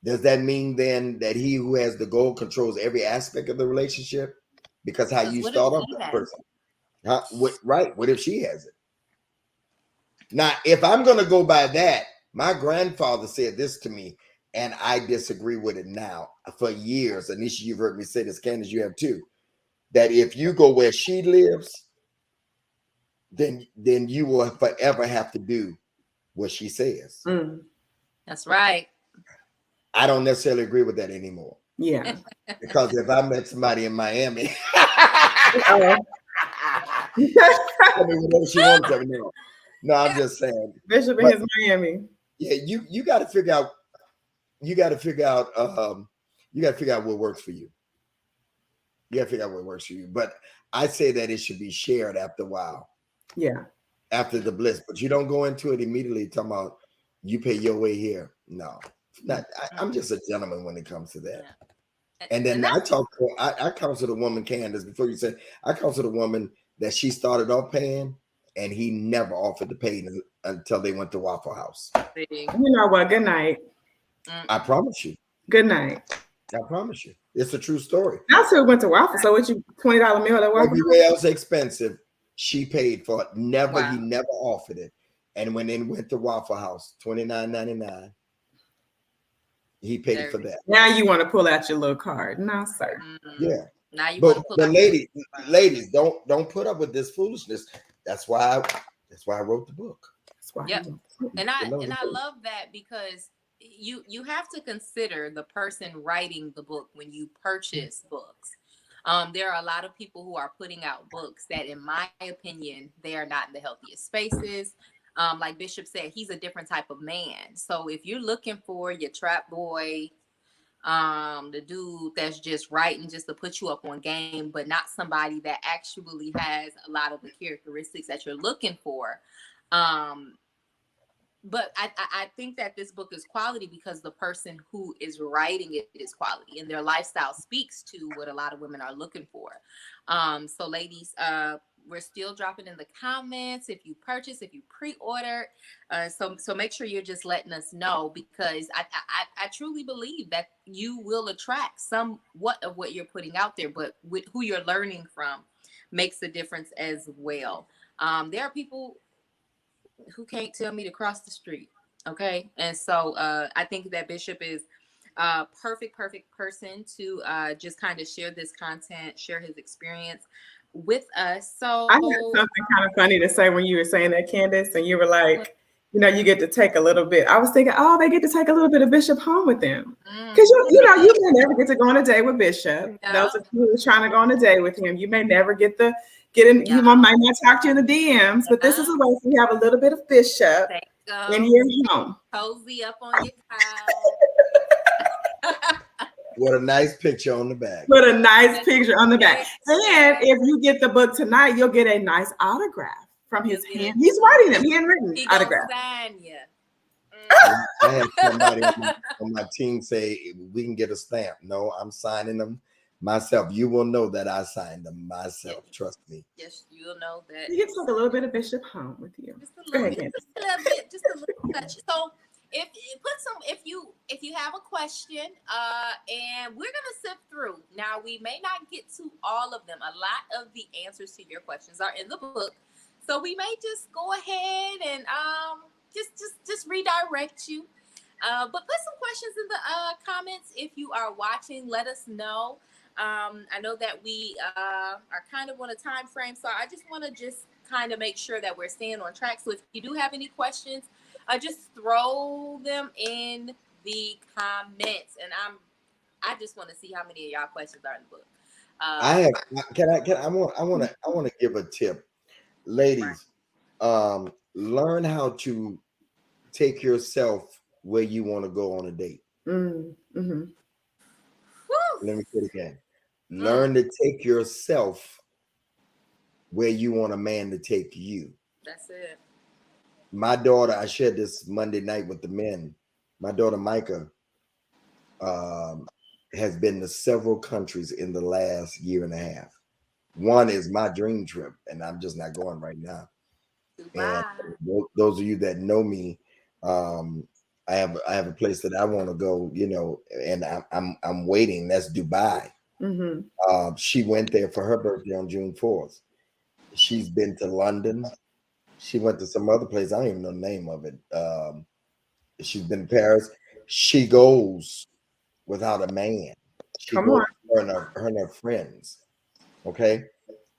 Does that mean then that he who has the goal controls every aspect of the relationship? Because how you start off that person. Right. What if she has it? Now, if I'm going to go by that, my grandfather said this to me, and I disagree with it now. For years, Anisha, you've heard me say this, Candace, you have too, that if you go where she lives, then you will forever have to do what she says. That's right. I don't necessarily agree with that anymore. Yeah. Because if I met somebody in Miami, she wants to know. No, I'm just saying. Bishop in his Miami. Yeah, you got to figure out. You got to figure out. You got to figure out what works for you. You got to figure out what works for you. But I say that it should be shared after a while. Yeah. After the bliss, but you don't go into it immediately talking about you pay your way here. No, not. I'm just a gentleman when it comes to that. Yeah. And then I counseled a woman, Candace, before you said, I counseled a woman that she started off paying and he never offered to pay until they went to Waffle House. You know what? Good night. I promise you. Good night. I promise you. It's a true story. That's who went to Waffle. So what you $20 meal at Waffle? Everywhere else expensive, she paid for it. He Wow. never offered it. And when they went to Waffle House, $29.99, he paid for that. Now you want to pull out your little card. No, sir. Yeah. Now you But want to pull the out ladies, don't put up with this foolishness. That's why I wrote the book. That's why. Yep. And I love that, because you have to consider the person writing the book when you purchase books. There are a lot of people who are putting out books that, in my opinion, they are not in the healthiest spaces. Like Bishop said, he's a different type of man. So if you're looking for your trap boy, the dude that's just writing just to put you up on game, but not somebody that actually has a lot of the characteristics that you're looking for. But I think that this book is quality because the person who is writing it is quality, and their lifestyle speaks to what a lot of women are looking for. So ladies, we're still dropping in the comments if you purchase, if you pre-order. So make sure you're just letting us know, because I truly believe that you will attract somewhat of what you're putting out there, but with who you're learning from makes a difference as well. There are people who can't tell me to cross the street. Okay. And so I think that Bishop is a perfect person to just kind of share this content, share his experience with us. So I had something kind of funny to say when you were saying that, Candace, and you were like, you get to take a little bit. I was thinking, they get to take a little bit of Bishop home with them. Because you may never get to go on a date with Bishop. No. Those of you who are trying to go on a date with him, you may never get in. No. You might not talk to you in the DMs, but this is a way for you to have a little bit of Bishop in your home. Cozy up on your couch. What a nice picture on the back. Put a nice picture on the back. And if you get the book tonight, you'll get a nice autograph from his hand. He's writing them, handwritten autograph. Sign you. I had somebody on my team say, we can get a stamp. No, I'm signing them myself. You will know that I signed them myself. Yes. Trust me. Yes, you'll know that. You get to take a little bit of Bishop home with you. Just a little bit, just a little touch. So if you have a question, and we're gonna sift through. Now, we may not get to all of them. A lot of the answers to your questions are in the book, so we may just go ahead and just redirect you. But put some questions in the comments if you are watching. Let us know. I know that we are kind of on a time frame, so I just want to kind of make sure that we're staying on track. So if you do have any questions, just throw them in the comments, and I just want to see how many of y'all questions are in the book. I want to give a tip, ladies. Right. Learn how to take yourself where you want to go on a date. Mm-hmm. Let me say it again. Learn to take yourself where you want a man to take you. That's it. My daughter, I shared this Monday night with the men. My daughter Micah has been to several countries in the last year and a half. One is my dream trip, and I'm just not going right now. Wow. And those of you that know me, I have a place that I want to go, and I'm waiting. That's Dubai. Mm-hmm. She went there for her birthday on June 4th. She's been to London. She went to some other place. I don't even know the name of it. She's been to Paris. She goes without a man. She goes with her and her friends. Okay.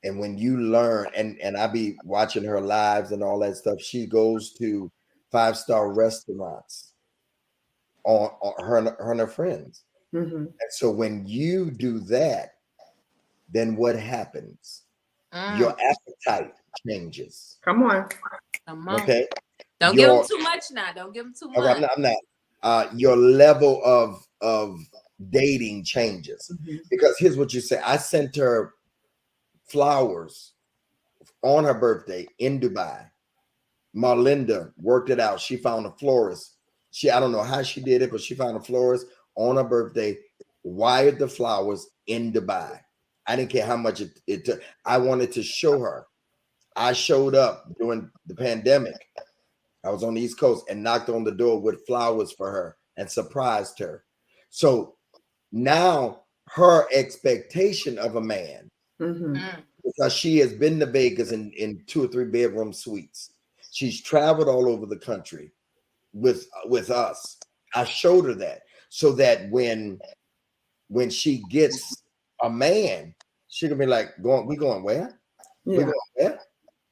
And when you learn, and I be watching her lives and all that stuff, she goes to 5-star restaurants on her and her friends. Mm-hmm. And so when you do that, then what happens? Your appetite changes. Come on. Okay. Don't give them too much now. Don't give them too much. I'm not. Your level of dating changes. Mm-hmm. Because here's what you say. I sent her flowers on her birthday in Dubai. Marlinda worked it out. She found a florist. I don't know how she did it, but she found a florist on her birthday, wired the flowers in Dubai. I didn't care how much it took. I wanted to show her. I showed up during the pandemic. I was on the East Coast and knocked on the door with flowers for her and surprised her. So now her expectation of a man, because she has been to Vegas in 2 or 3 bedroom suites. She's traveled all over the country with us. I showed her that so that when she gets a man, she can be like, we going where? Yeah. We going where?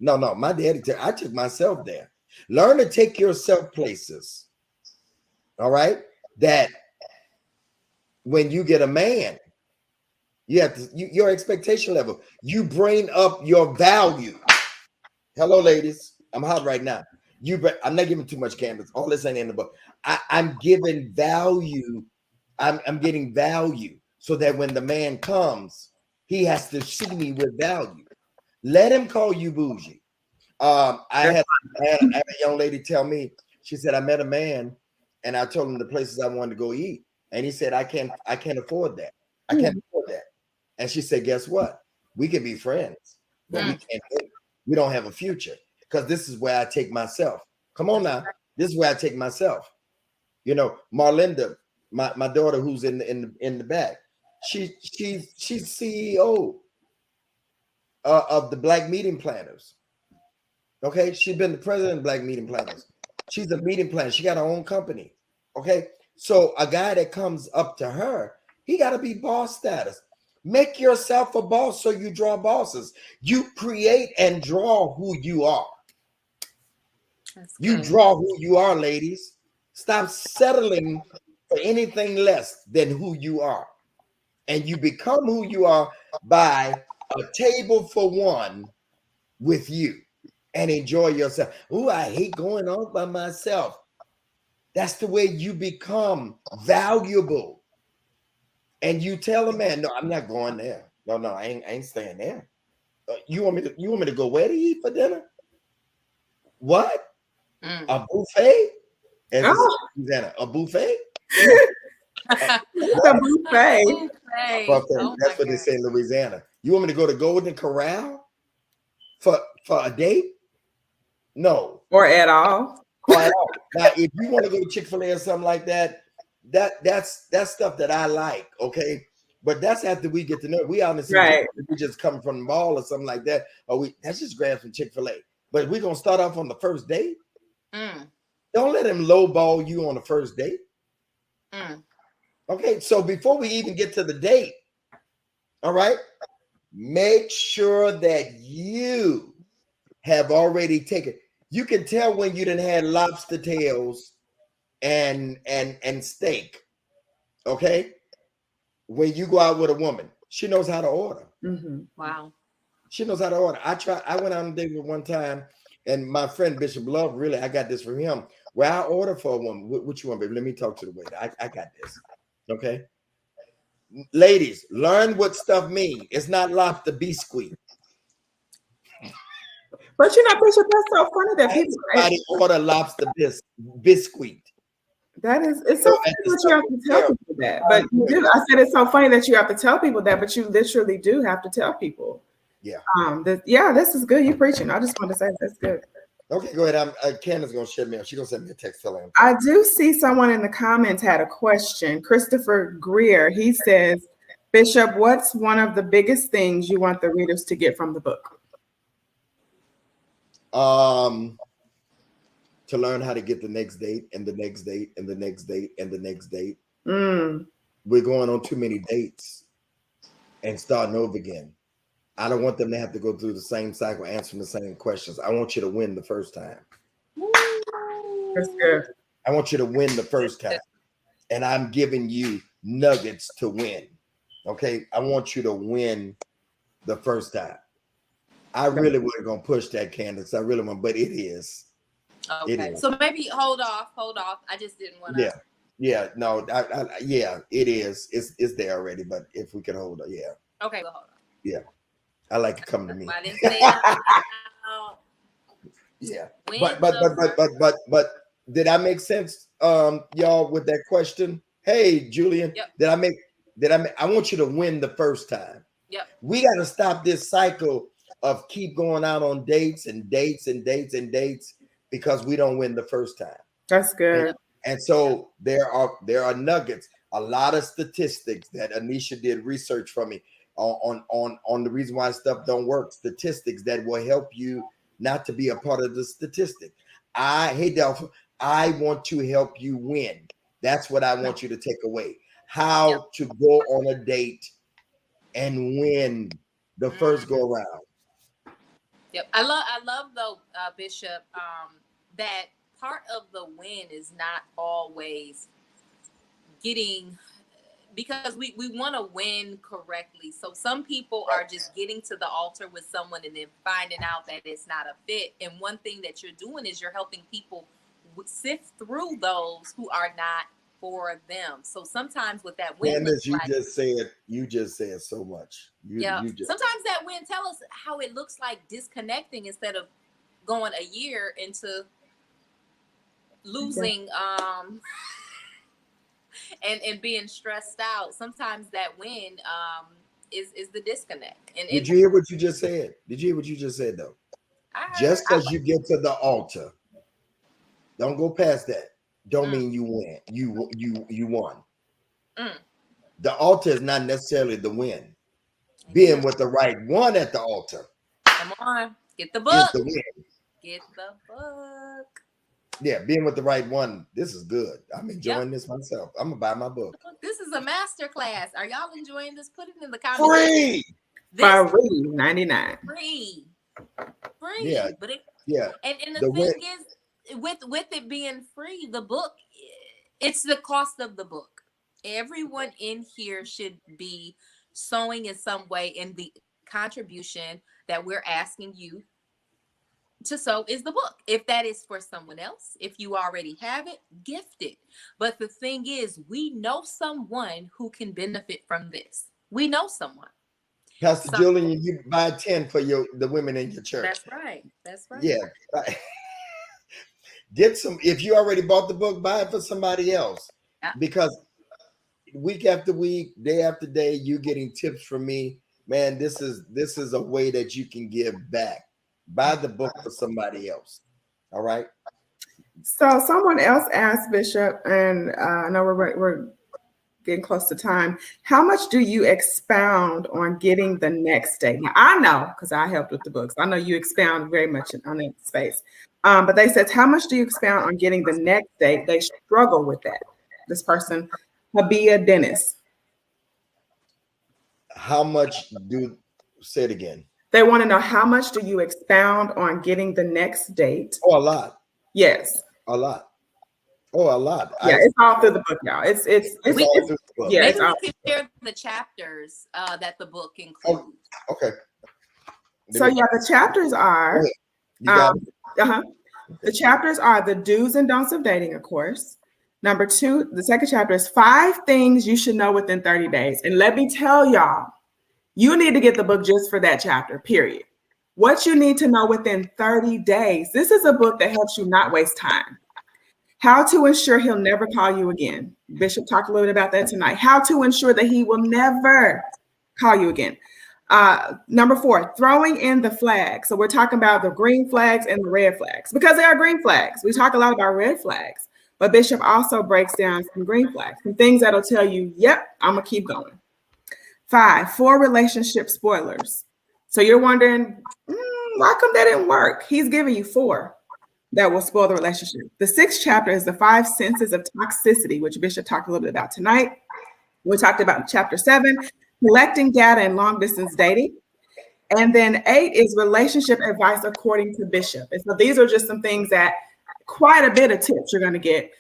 No, my daddy, I took myself there. Learn to take yourself places. All right. That when you get a man, you have to, your expectation level, you bring up your value. Hello, ladies. I'm hot right now. I'm not giving too much canvas. All this ain't in the book. I'm giving value. I'm getting value so that when the man comes, he has to see me with value. Let him call you bougie. I had a young lady tell me, she said, I met a man and I told him the places I wanted to go eat. And he said, I can't afford that. I can't afford that. And she said, guess what? We can be friends, but we don't have a future, because this is where I take myself. Come on now. This is where I take myself. You know, Marlinda, my daughter who's in the back, she's CEO of the Black Meeting Planners. Okay, she's been the president of Black Meeting Planners. She's a meeting planner. She got her own company. Okay, so a guy that comes up to her, he got to be boss status. Make yourself a boss so you draw bosses. You create and draw who you are. You draw who you are, ladies. Stop settling for anything less than who you are. And you become who you are by a table for one with you and enjoy yourself. Oh, I hate going out by myself. That's the way you become valuable. And you tell a man, no, I'm not going there. No, I ain't staying there. You want me to go where to eat for dinner? What? A buffet? Susanna, a buffet? A buffet. That's what they say in Louisiana. You want me to go to Golden Corral for a date? No. Or at all. Now, if you want to go to Chick-fil-A or something like that, that's stuff that I like, okay? But that's after we get to know. We honestly, right. We just come from the mall or something like that, or that's just grab from Chick-fil-A. But we're gonna start off on the first date. Don't let him lowball you on the first date. Okay, so before we even get to the date, all right, make sure that you have already taken. You can tell when you done had lobster tails and steak. Okay, when you go out with a woman, she knows how to order. Wow, she knows how to order. I went out on a date with one time, and my friend Bishop Love, really, I got this from him. Where I order for a woman, what you want, baby? Let me talk to the waiter. I got this. Okay, ladies, learn what stuff means. It's not lobster biscuit. But you know, Bishop, that's so funny that everybody order lobster biscuit. That is, it's so funny that you have to tell people that. But you do. I said it's so funny that you have to tell people that, but you literally do have to tell people. Yeah. This is good. You preaching. I just want to say that's good. Okay, go ahead. Candace gonna share me. She's gonna send me a text telling him. I do see someone in the comments had a question. Christopher Greer. He says, Bishop, what's one of the biggest things you want the readers to get from the book? To learn how to get the next date and the next date and the next date and the next date. We're going on too many dates and starting over again. I don't want them to have to go through the same cycle, answering the same questions. I want you to win the first time. That's good. I want you to win the first time. And I'm giving you nuggets to win. Okay. I want you to win the first time. I really wasn't going to push that, Candace. I really want, but it is. Okay. It is. So maybe hold off. I just didn't want to. Yeah. No, it is. It's there already, but if we can hold it, yeah. Okay, well, hold on. Yeah. I like to come to me. I didn't say it. Yeah. But did I make sense, y'all, with that question? Hey, Julian, yep. I want you to win the first time. Yep. We got to stop this cycle of keep going out on dates because we don't win the first time. That's good. And so there are nuggets. a lot of statistics that Anisha did research for me on the reason why stuff don't work, statistics that will help you not to be a part of the statistic. Hey Delphi, I want to help you win. That's what I want you to take away. How to go on a date and win the first go around. Yep. I love though, Bishop, that part of the win is not always getting, because we want to win correctly. So some people are just getting to the altar with someone and then finding out that it's not a fit. And one thing that you're doing is you're helping people sift through those who are not for them. So sometimes with that win, Candace, you just said so much. Sometimes that win, tell us how it looks like disconnecting instead of going a year into losing and being stressed out. Sometimes that win is the disconnect. And did you hear what you just said? Did you hear what you just said though? Just because you get to the altar, don't go past that. Don't mean you win. You won. The altar is not necessarily the win. Being with the right one at the altar. Come on, get the book. Is the win. Get the book. Yeah, being with the right one. This is good. I'm enjoying this myself. I'm gonna buy my book. This is a master class. Are y'all enjoying this? Put it in the comments. Free. Free 99. Free. Yeah. But and the thing is, with it being free, the book, it's the cost of the book. Everyone in here should be sewing in some way, in the contribution that we're asking you to sow is the book. If that is for someone else, if you already have it, gift it. But the thing is, we know someone who can benefit from this. We know someone. Pastor Julian, you buy 10 for the women in your church. That's right. That's right. Yeah. Get some. If you already bought the book, buy it for somebody else. Yeah. Because week after week, day after day, you're getting tips from me. Man, this is a way that you can give back. Buy the book for somebody else. All right. So someone else asked Bishop, and I know we're getting close to time. How much do you expound on getting the next date? Now, I know, because I helped with the books. I know you expound very much on that space. But they said, how much do you expound on getting the next date? They struggle with that. This person, Habia Dennis. How much say it again? They want to know, how much do you expound on getting the next date? Oh, a lot. Yes. A lot. Oh, a lot. Yeah, it's all through the book, y'all. It's all through the book. Yeah, maybe we can share the chapters that the book includes. Oh, okay. So yeah, the chapters are the chapters are the do's and don'ts of dating, of course. Number 2, the second chapter is 5 things you should know within 30 days. And let me tell y'all, you need to get the book just for that chapter, period. What you need to know within 30 days. This is a book that helps you not waste time. How to ensure he'll never call you again. Bishop talked a little bit about that tonight. How to ensure that he will never call you again. Number 4, throwing in the flags. So we're talking about the green flags and the red flags, because they are green flags. We talk a lot about red flags, but Bishop also breaks down some green flags, some things that'll tell you, yep, I'm gonna keep going. 5, 4 relationship spoilers. So you're wondering, why come that didn't work? He's giving you 4 that will spoil the relationship. The 6th chapter is the 5 senses of toxicity, which Bishop talked a little bit about tonight. We talked about chapter 7, collecting data and long distance dating. And then 8 is relationship advice according to Bishop. And so these are just some things that quite a bit of tips you're going to get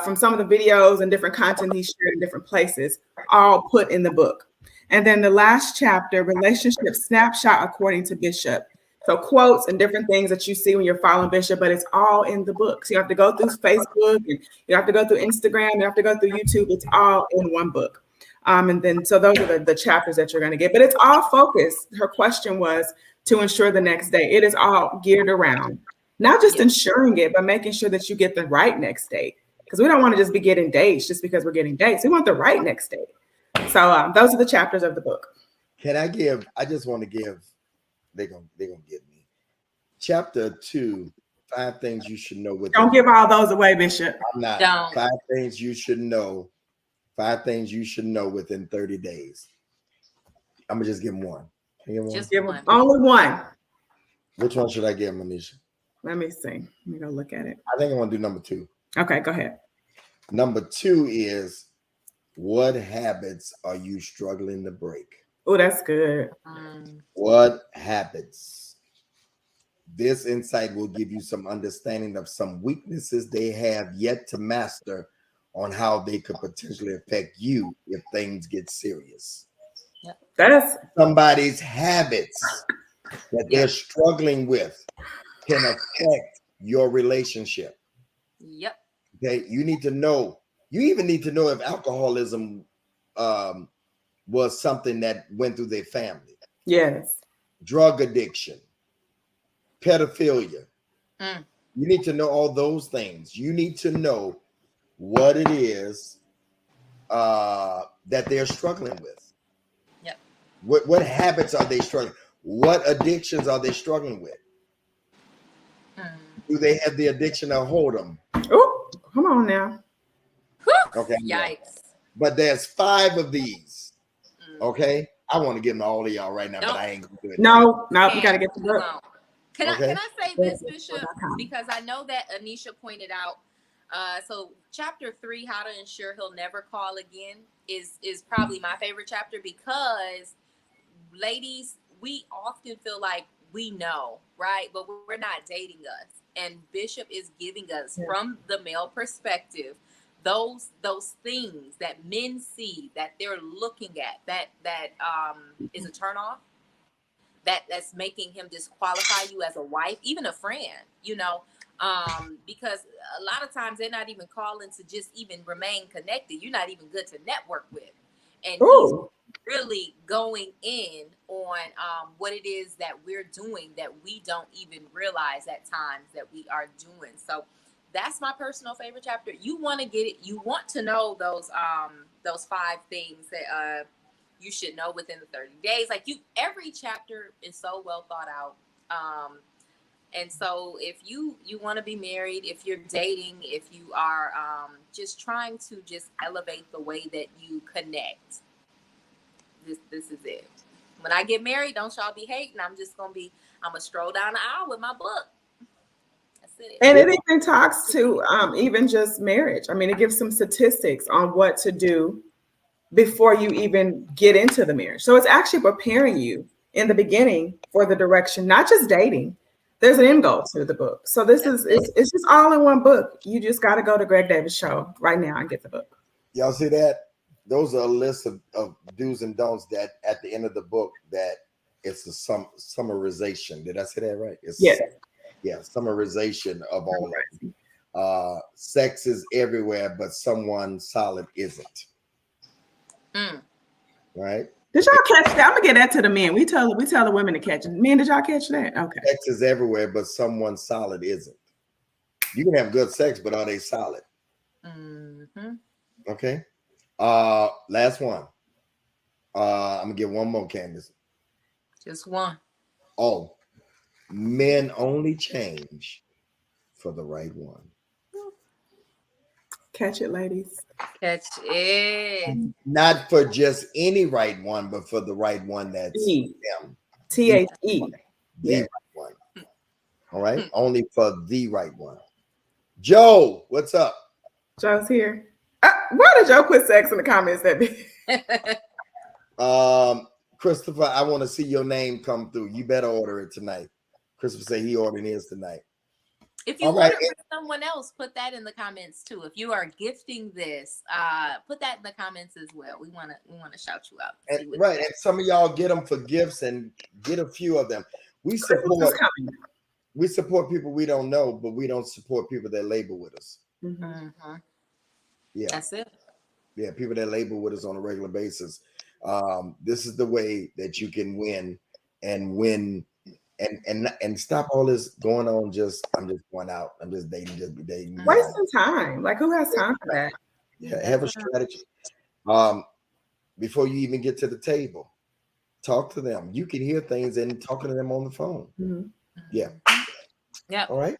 from some of the videos and different content he shared in different places, all put in the book. And then the last chapter, relationship snapshot according to Bishop. So quotes and different things that you see when you're following Bishop, but it's all in the book. So you have to go through Facebook, and you have to go through Instagram, you have to go through YouTube. It's all in one book. And then, so those are the chapters that you're going to get, but it's all focused. Her question was to ensure the next day. It is all geared around, not just ensuring it, but making sure that you get the right next date. Because we don't want to just be getting dates just because we're getting dates. We want the right next date. So those are the chapters of the book. I just want to give, they're gonna get me. Chapter 2, 5 things you should know. Don't give all those away, Bishop. I'm not. Don't. 5 things you should know 5 things you should know within 30 days. I'm gonna just give him one. Can I give one? Just give him only one. Which one should I give him, Anisha? Let me see. Let me go look at it. I think I want to do number 2. Okay, go ahead. Number 2 is, what habits are you struggling to break? Oh, that's good. What habits? This insight will give you some understanding of some weaknesses they have yet to master on how they could potentially affect you if things get serious. That's somebody's habits that they're struggling with can affect your relationship. Yep. Okay, you need to know. You even need to know if alcoholism was something that went through their family. Yes. Drug addiction, pedophilia. You need to know all those things. You need to know what it is that they're struggling with. Yep. What habits are they struggling? What addictions are they struggling with? Do they have the addiction of whoredom? Oh, come on now. Okay. Yikes. But there's 5 of these. Okay. I want to give them to all of y'all right now, but I ain't gonna do it. No, we gotta get the book. Can I say this, Bishop? Because I know that Anisha pointed out. So chapter 3, how to ensure he'll never call again, is probably my favorite chapter, because ladies, we often feel like we know, right? But we're not dating us. And Bishop is giving us, from the male perspective, those things that men see, that they're looking at, that is a turnoff, that's making him disqualify you as a wife, even a friend, because a lot of times they're not even calling to just even remain connected. You're not even good to network with. And he's really going in on what it is that we're doing that we don't even realize at times that we are doing. So that's my personal favorite chapter. You want to get it. You want to know those 5 things that you should know within the 30 days. Like every chapter is so well thought out. And so if you want to be married, if you're dating, if you are just trying to just elevate the way that you connect, this is it. When I get married, don't y'all be hating. I'm gonna stroll down the aisle with my book. That's it. And it even talks to even just marriage. I mean, it gives some statistics on what to do before you even get into the marriage. So it's actually preparing you in the beginning for the direction, not just dating. There's an end goal to the book. So it's just all in one book. You just got to go to Greg Davis Show right now and get the book. Y'all see that? Those are a list of do's and don'ts that at the end of the book that it's a summarization. Did I say that right? Summarization of all of it. Sex is everywhere, but someone solid isn't. Right? Did y'all catch that? I'm gonna get that to the men. We tell the women to catch it. Men, did y'all catch that? Okay. Sex is everywhere, but someone solid isn't. You can have good sex, but are they solid? Okay. Last one. I'm gonna give one more, Candace. Just one. Oh, men only change for the right one. Catch it, ladies. Catch it. Not for just any right one, but for the right one that's them. THE. The right one. All right. Only for the right one. Joe, what's up? Joe's here. Why did Joe put sex in the comments that big? Christopher, I want to see your name come through. You better order it tonight. Christopher said he ordered his tonight. If you order for someone else, put that in the comments too. If you are gifting this, put that in the comments as well. We want to shout you out. And some of y'all get them for gifts and get a few of them. We support people we don't know, but we don't support people that labor with us. Yeah, that's it. Yeah, people that labor with us on a regular basis. This is the way that you can win and win. And stop all this going on. I'm just going out. I'm just dating. Wasting time. Like, who has time for that? Yeah, have a strategy. Before you even get to the table, talk to them. You can hear things and talking to them on the phone. Yeah. Yeah. All right.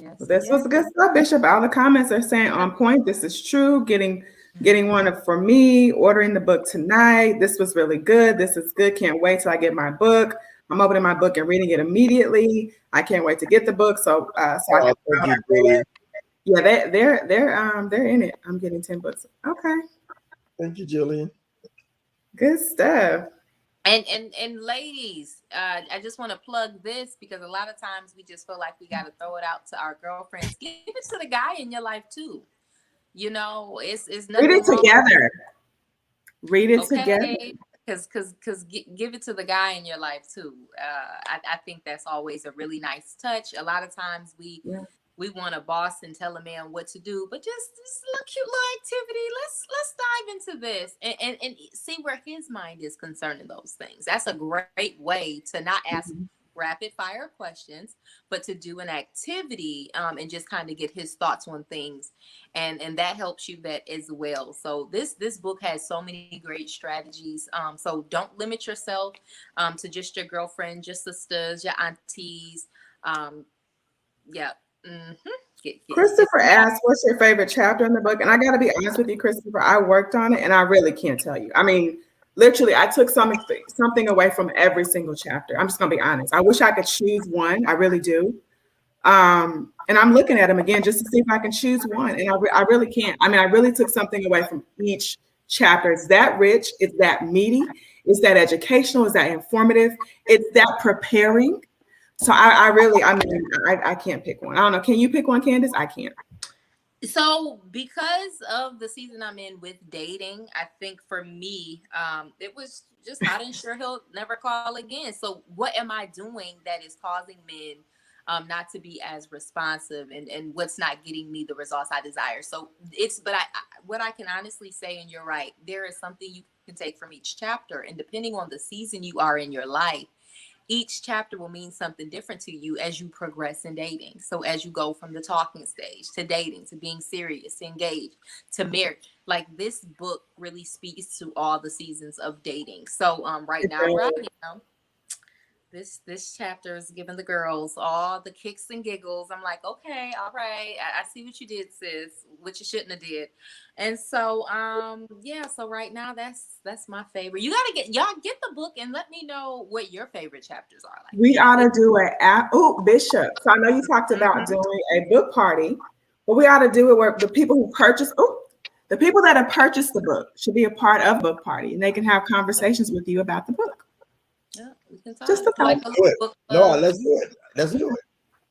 Yes, this was good stuff, Bishop. All the comments are saying on point. This is true. Getting one for me, ordering the book tonight. This was really good. This is good. Can't wait till I get my book. I'm opening my book and reading it immediately. I can't wait to get the book. So I can. Thank you, Julie. Yeah, they're in it. I'm getting 10 books. Okay. Thank you, Jillian. Good stuff. And ladies, I just want to plug this because a lot of times we just feel like we got to throw it out to our girlfriends. Give it to the guy in your life too. You know, it's nothing. Read it together. Read it together. Because give it to the guy in your life too. I think that's always a really nice touch. A lot of times we want a boss and tell a man what to do, but just a cute little activity. Let's dive into this and see where his mind is concerned in those things. That's a great way to not ask rapid fire questions, but to do an activity and just kind of get his thoughts on things, and that helps you vet as well. So this book has so many great strategies. So don't limit yourself to just your girlfriend, your sisters, your aunties. Christopher asked, what's your favorite chapter in the book? And I got to be honest with you, Christopher, I worked on it and I really can't tell you. I mean, literally, I took something away from every single chapter. I'm just going to be honest. I wish I could choose one. I really do. And I'm looking at them again just to see if I can choose one. And I really can't. I mean, I really took something away from each chapter. It's that rich. It's that meaty. It's that educational. It's that informative. It's that preparing. So I can't pick one. I don't know. Can you pick one, Candace? I can't. So because of the season I'm in with dating, I think for me, it was just not ensure he'll never call again. So what am I doing that is causing men not to be as responsive, and what's not getting me the results I desire? So what I can honestly say, and you're right, there is something you can take from each chapter, and depending on the season you are in your life, each chapter will mean something different to you as you progress in dating. So as you go from the talking stage to dating, to being serious, to engaged, to marriage, like this book really speaks to all the seasons of dating. So right now, this chapter is giving the girls all the kicks and giggles. I'm like, okay, all right, I see what you did, sis, what you shouldn't have did. And so so right now that's my favorite. Y'all get the book and let me know what your favorite chapters are like. We ought to do Bishop. So I know you talked about doing a book party, but we ought to do it where the people who purchase the people that have purchased the book should be a part of the book party, and they can have conversations with you about the book. Yeah, we can talk. Just a thought. Let's do it. Let's do it.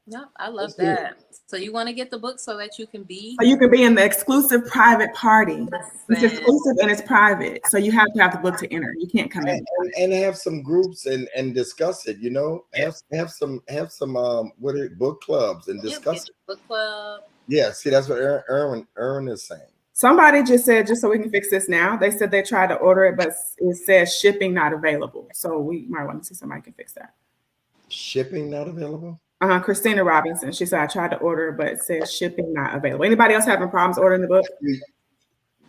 No, I love that. So you want to get the book so that you can be in the exclusive private party. It's exclusive and it's private. So you have to have the book to enter. You can't come in and have some groups and discuss it. You know, have some book clubs and discuss it. Book club. Yeah, see, that's what Aaron is saying. Somebody just said, just so we can fix this now, they said they tried to order it, but it says shipping not available. So we might want to see somebody can fix that. Shipping not available? Christina Robinson. She said, I tried to order, but it says shipping not available. Anybody else having problems ordering the book?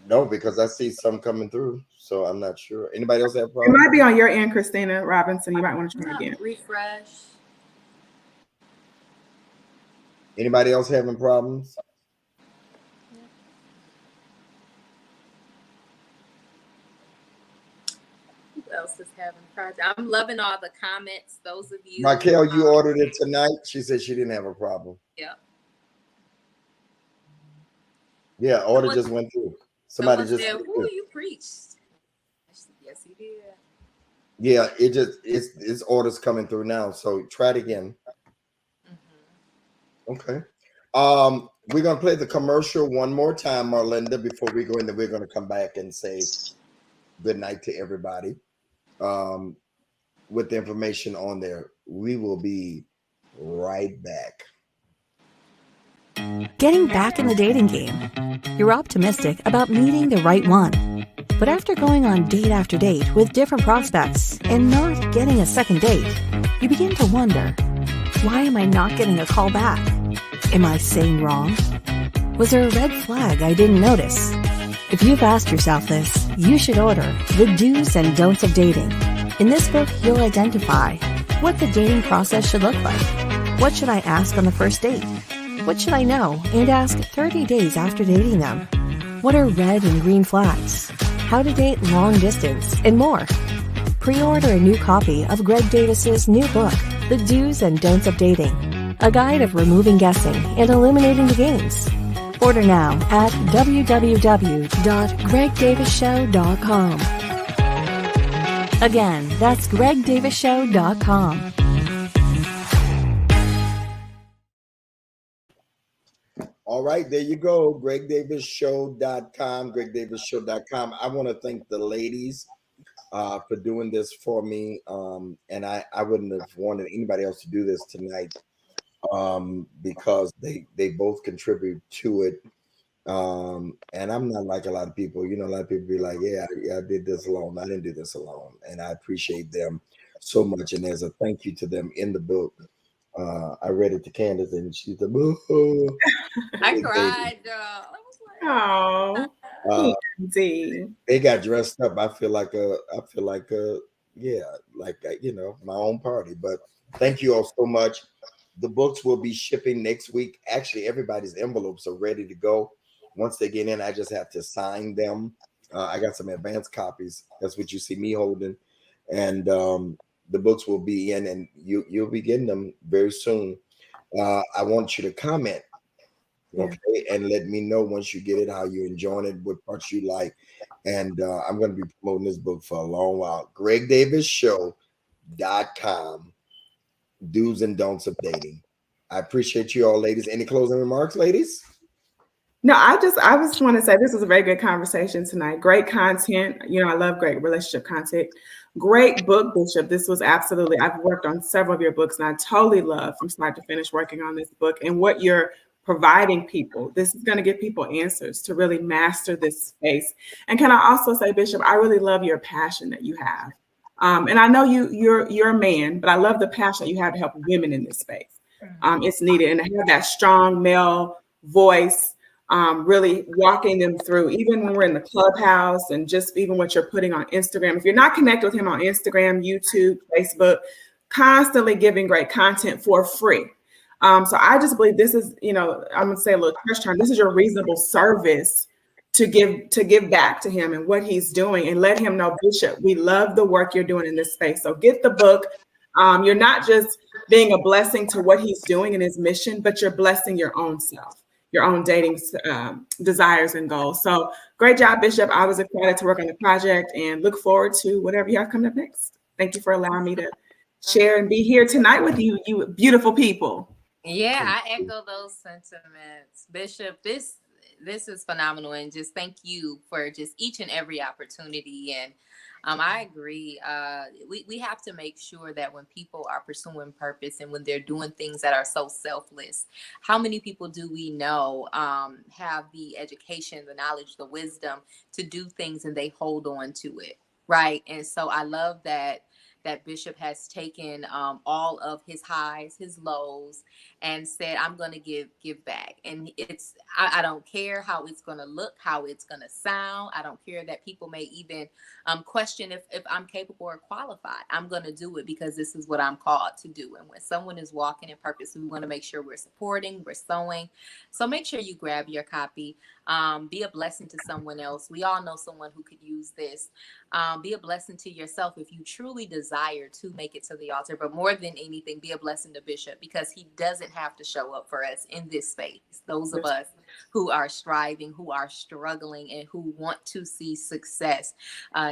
No, because I see some coming through. So I'm not sure. Anybody else have problems? It might be on your end, Christina Robinson. You might want to try again. Refresh. Anybody else having problems? Else is having project. I'm loving all the comments. Those of you, Raquel, you ordered it tonight. She said she didn't have a problem. Yeah, order just went through. Somebody just said, "Who you preached?" Yes, he did. Yeah, it's orders coming through now. So try it again. Okay. We're gonna play the commercial one more time, Marlinda, before we go in. We're gonna come back and say good night to everybody. With the information on there. We will be right back. Getting back in the dating game. You're optimistic about meeting the right one. But after going on date after date with different prospects and not getting a second date, you begin to wonder, why am I not getting a call back? Am I saying wrong? Was there a red flag I didn't notice? If you've asked yourself this, you should order The Do's and Don'ts of Dating. In this book, you'll identify what the dating process should look like. What should I ask on the first date? What should I know? And ask 30 days after dating them. What are red and green flags? How to date long distance, and more. Pre-order a new copy of Greg Davis's new book, The Do's and Don'ts of Dating, a guide of removing guessing and eliminating the games. Order now at www.gregdavisshow.com. Again, that's gregdavisshow.com. All right, there you go. gregdavisshow.com, gregdavisshow.com. I want to thank the ladies for doing this for me. And I wouldn't have wanted anybody else to do this tonight because they both contribute to it. And I'm not like a lot of people. You know, a lot of people be like, yeah, I did this alone. I didn't do this alone. And I appreciate them so much. And there's a thank you to them in the book. I read it to Candace and she's like, oh. I cried, Oh, they got dressed up. I feel like yeah, like you know, my own party. But thank you all so much. The books will be shipping next week. Actually, everybody's envelopes are ready to go. Once they get in, I just have to sign them. I got some advanced copies. That's what you see me holding, and the books will be in, and you'll be getting them very soon. I want you to comment, okay, and let me know once you get it how you're enjoying it, what parts you like, and I'm going to be promoting this book for a long while. gregdavisshow.com. Do's and don'ts of dating. I appreciate you all, ladies. Any closing remarks, ladies? No, I just want to say this was a very good conversation tonight. Great content. You know, I love great relationship content. Great book, Bishop. This was absolutely, I've worked on several of your books and I totally love from start to finish working on this book and what you're providing people. This is going to give people answers to really master this space. And can I also say, Bishop, I really love your passion that you have. And I know you're a man, but I love the passion that you have to help women in this space. It's needed. And to have that strong male voice, really walking them through, even when we're in the clubhouse and just even what you're putting on Instagram. If you're not connected with him on Instagram, YouTube, Facebook, constantly giving great content for free. So I just believe this is, you know, I'm going to say a little church term. This is your reasonable service to give back to him and what he's doing and let him know, Bishop, we love the work you're doing in this space. So get the book. You're not just being a blessing to what he's doing in his mission, but you're blessing your own self, your own dating desires and goals. So great job, Bishop. I was excited to work on the project and look forward to whatever you have coming up next. Thank you for allowing me to share and be here tonight with you, you beautiful people. Yeah, I echo those sentiments. Bishop, this is phenomenal. And just thank you for just each and every opportunity. And I agree. We have to make sure that when people are pursuing purpose and when they're doing things that are so selfless, how many people do we know have the education, the knowledge, the wisdom to do things and they hold on to it, right? And so I love that Bishop has taken all of his highs, his lows, and said, I'm going to give back. And I don't care how it's going to look, how it's going to sound. I don't care that people may even question if I'm capable or qualified. I'm going to do it because this is what I'm called to do. And when someone is walking in purpose, we want to make sure we're supporting, we're sowing. So make sure you grab your copy. Be a blessing to someone else. We all know someone who could use this. Be a blessing to yourself if you truly desire to make it to the altar. But more than anything, be a blessing to Bishop because he doesn't have to show up for us in this space. Those of us who are striving, who are struggling, and who want to see success,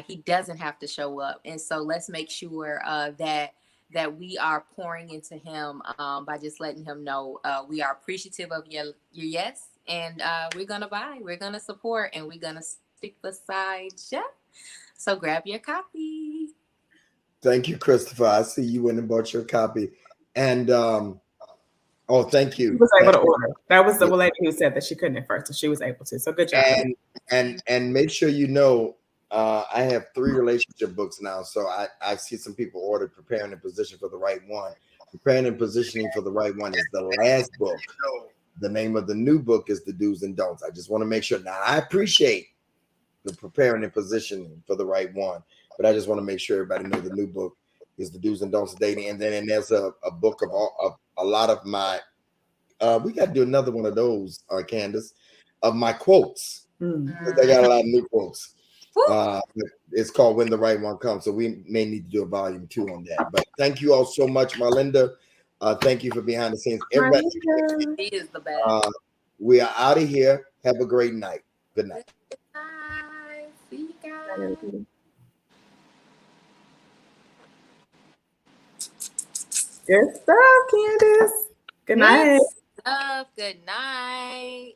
he doesn't have to show up. And so let's make sure that we are pouring into him by just letting him know we are appreciative of your yes. And we're going to buy, we're going to support, and we're going to stick beside you. So grab your copy. Thank you, Christopher. I see you went and bought your copy. And thank you. She was able to order. That was the lady who said that she couldn't at first, so she was able to. So good job. And make sure you know, I have 3 relationship books now. So I see some people ordered Preparing and Position for the Right One. Preparing and Positioning for the Right One is the last book. The name of the new book is The Do's and Don'ts. I just want to make sure. Now, I appreciate the Preparing and Positioning for the Right One, but I just want to make sure everybody knows the new book is The Do's and Don'ts of Dating. And then there's a book of a lot of my We got to do another one of those, Candace, of my quotes. Mm. I got a lot of new quotes. Woo. It's called When the Right One Comes. So we may need to do a volume 2 on that. But thank you all so much, Marlinda. Thank you for behind the scenes. Everybody, He is the best. we are out of here. Have a great night. Good night. Bye. See you guys. Good stuff, Candace. Good night. Good stuff. Good night.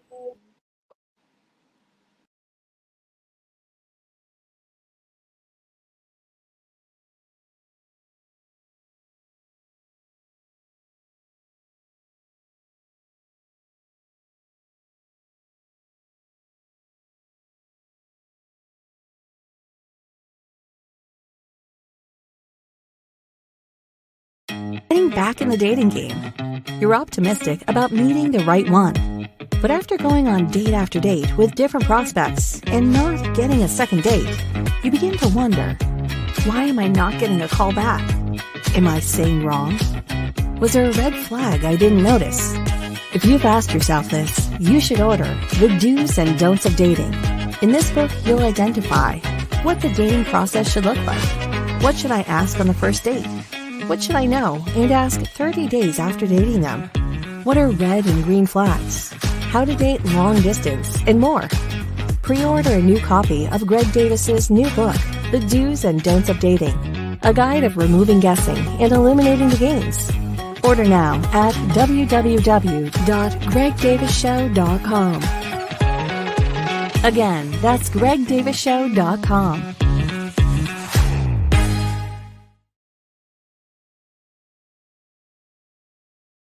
Getting back in the dating game. You're optimistic about meeting the right one. But after going on date after date with different prospects and not getting a second date, you begin to wonder, why am I not getting a call back? Am I saying wrong? Was there a red flag I didn't notice? If you've asked yourself this, you should order The Do's and Don'ts of Dating. In this book, you'll identify what the dating process should look like. What should I ask on the first date? What should I know and ask 30 days after dating them? What are red and green flags? How to date long distance, and more. Pre-order a new copy of Greg Davis's new book, The Do's and Don'ts of Dating, a guide of removing guessing and eliminating the games. Order now at www.gregdavisshow.com. Again, that's gregdavisshow.com.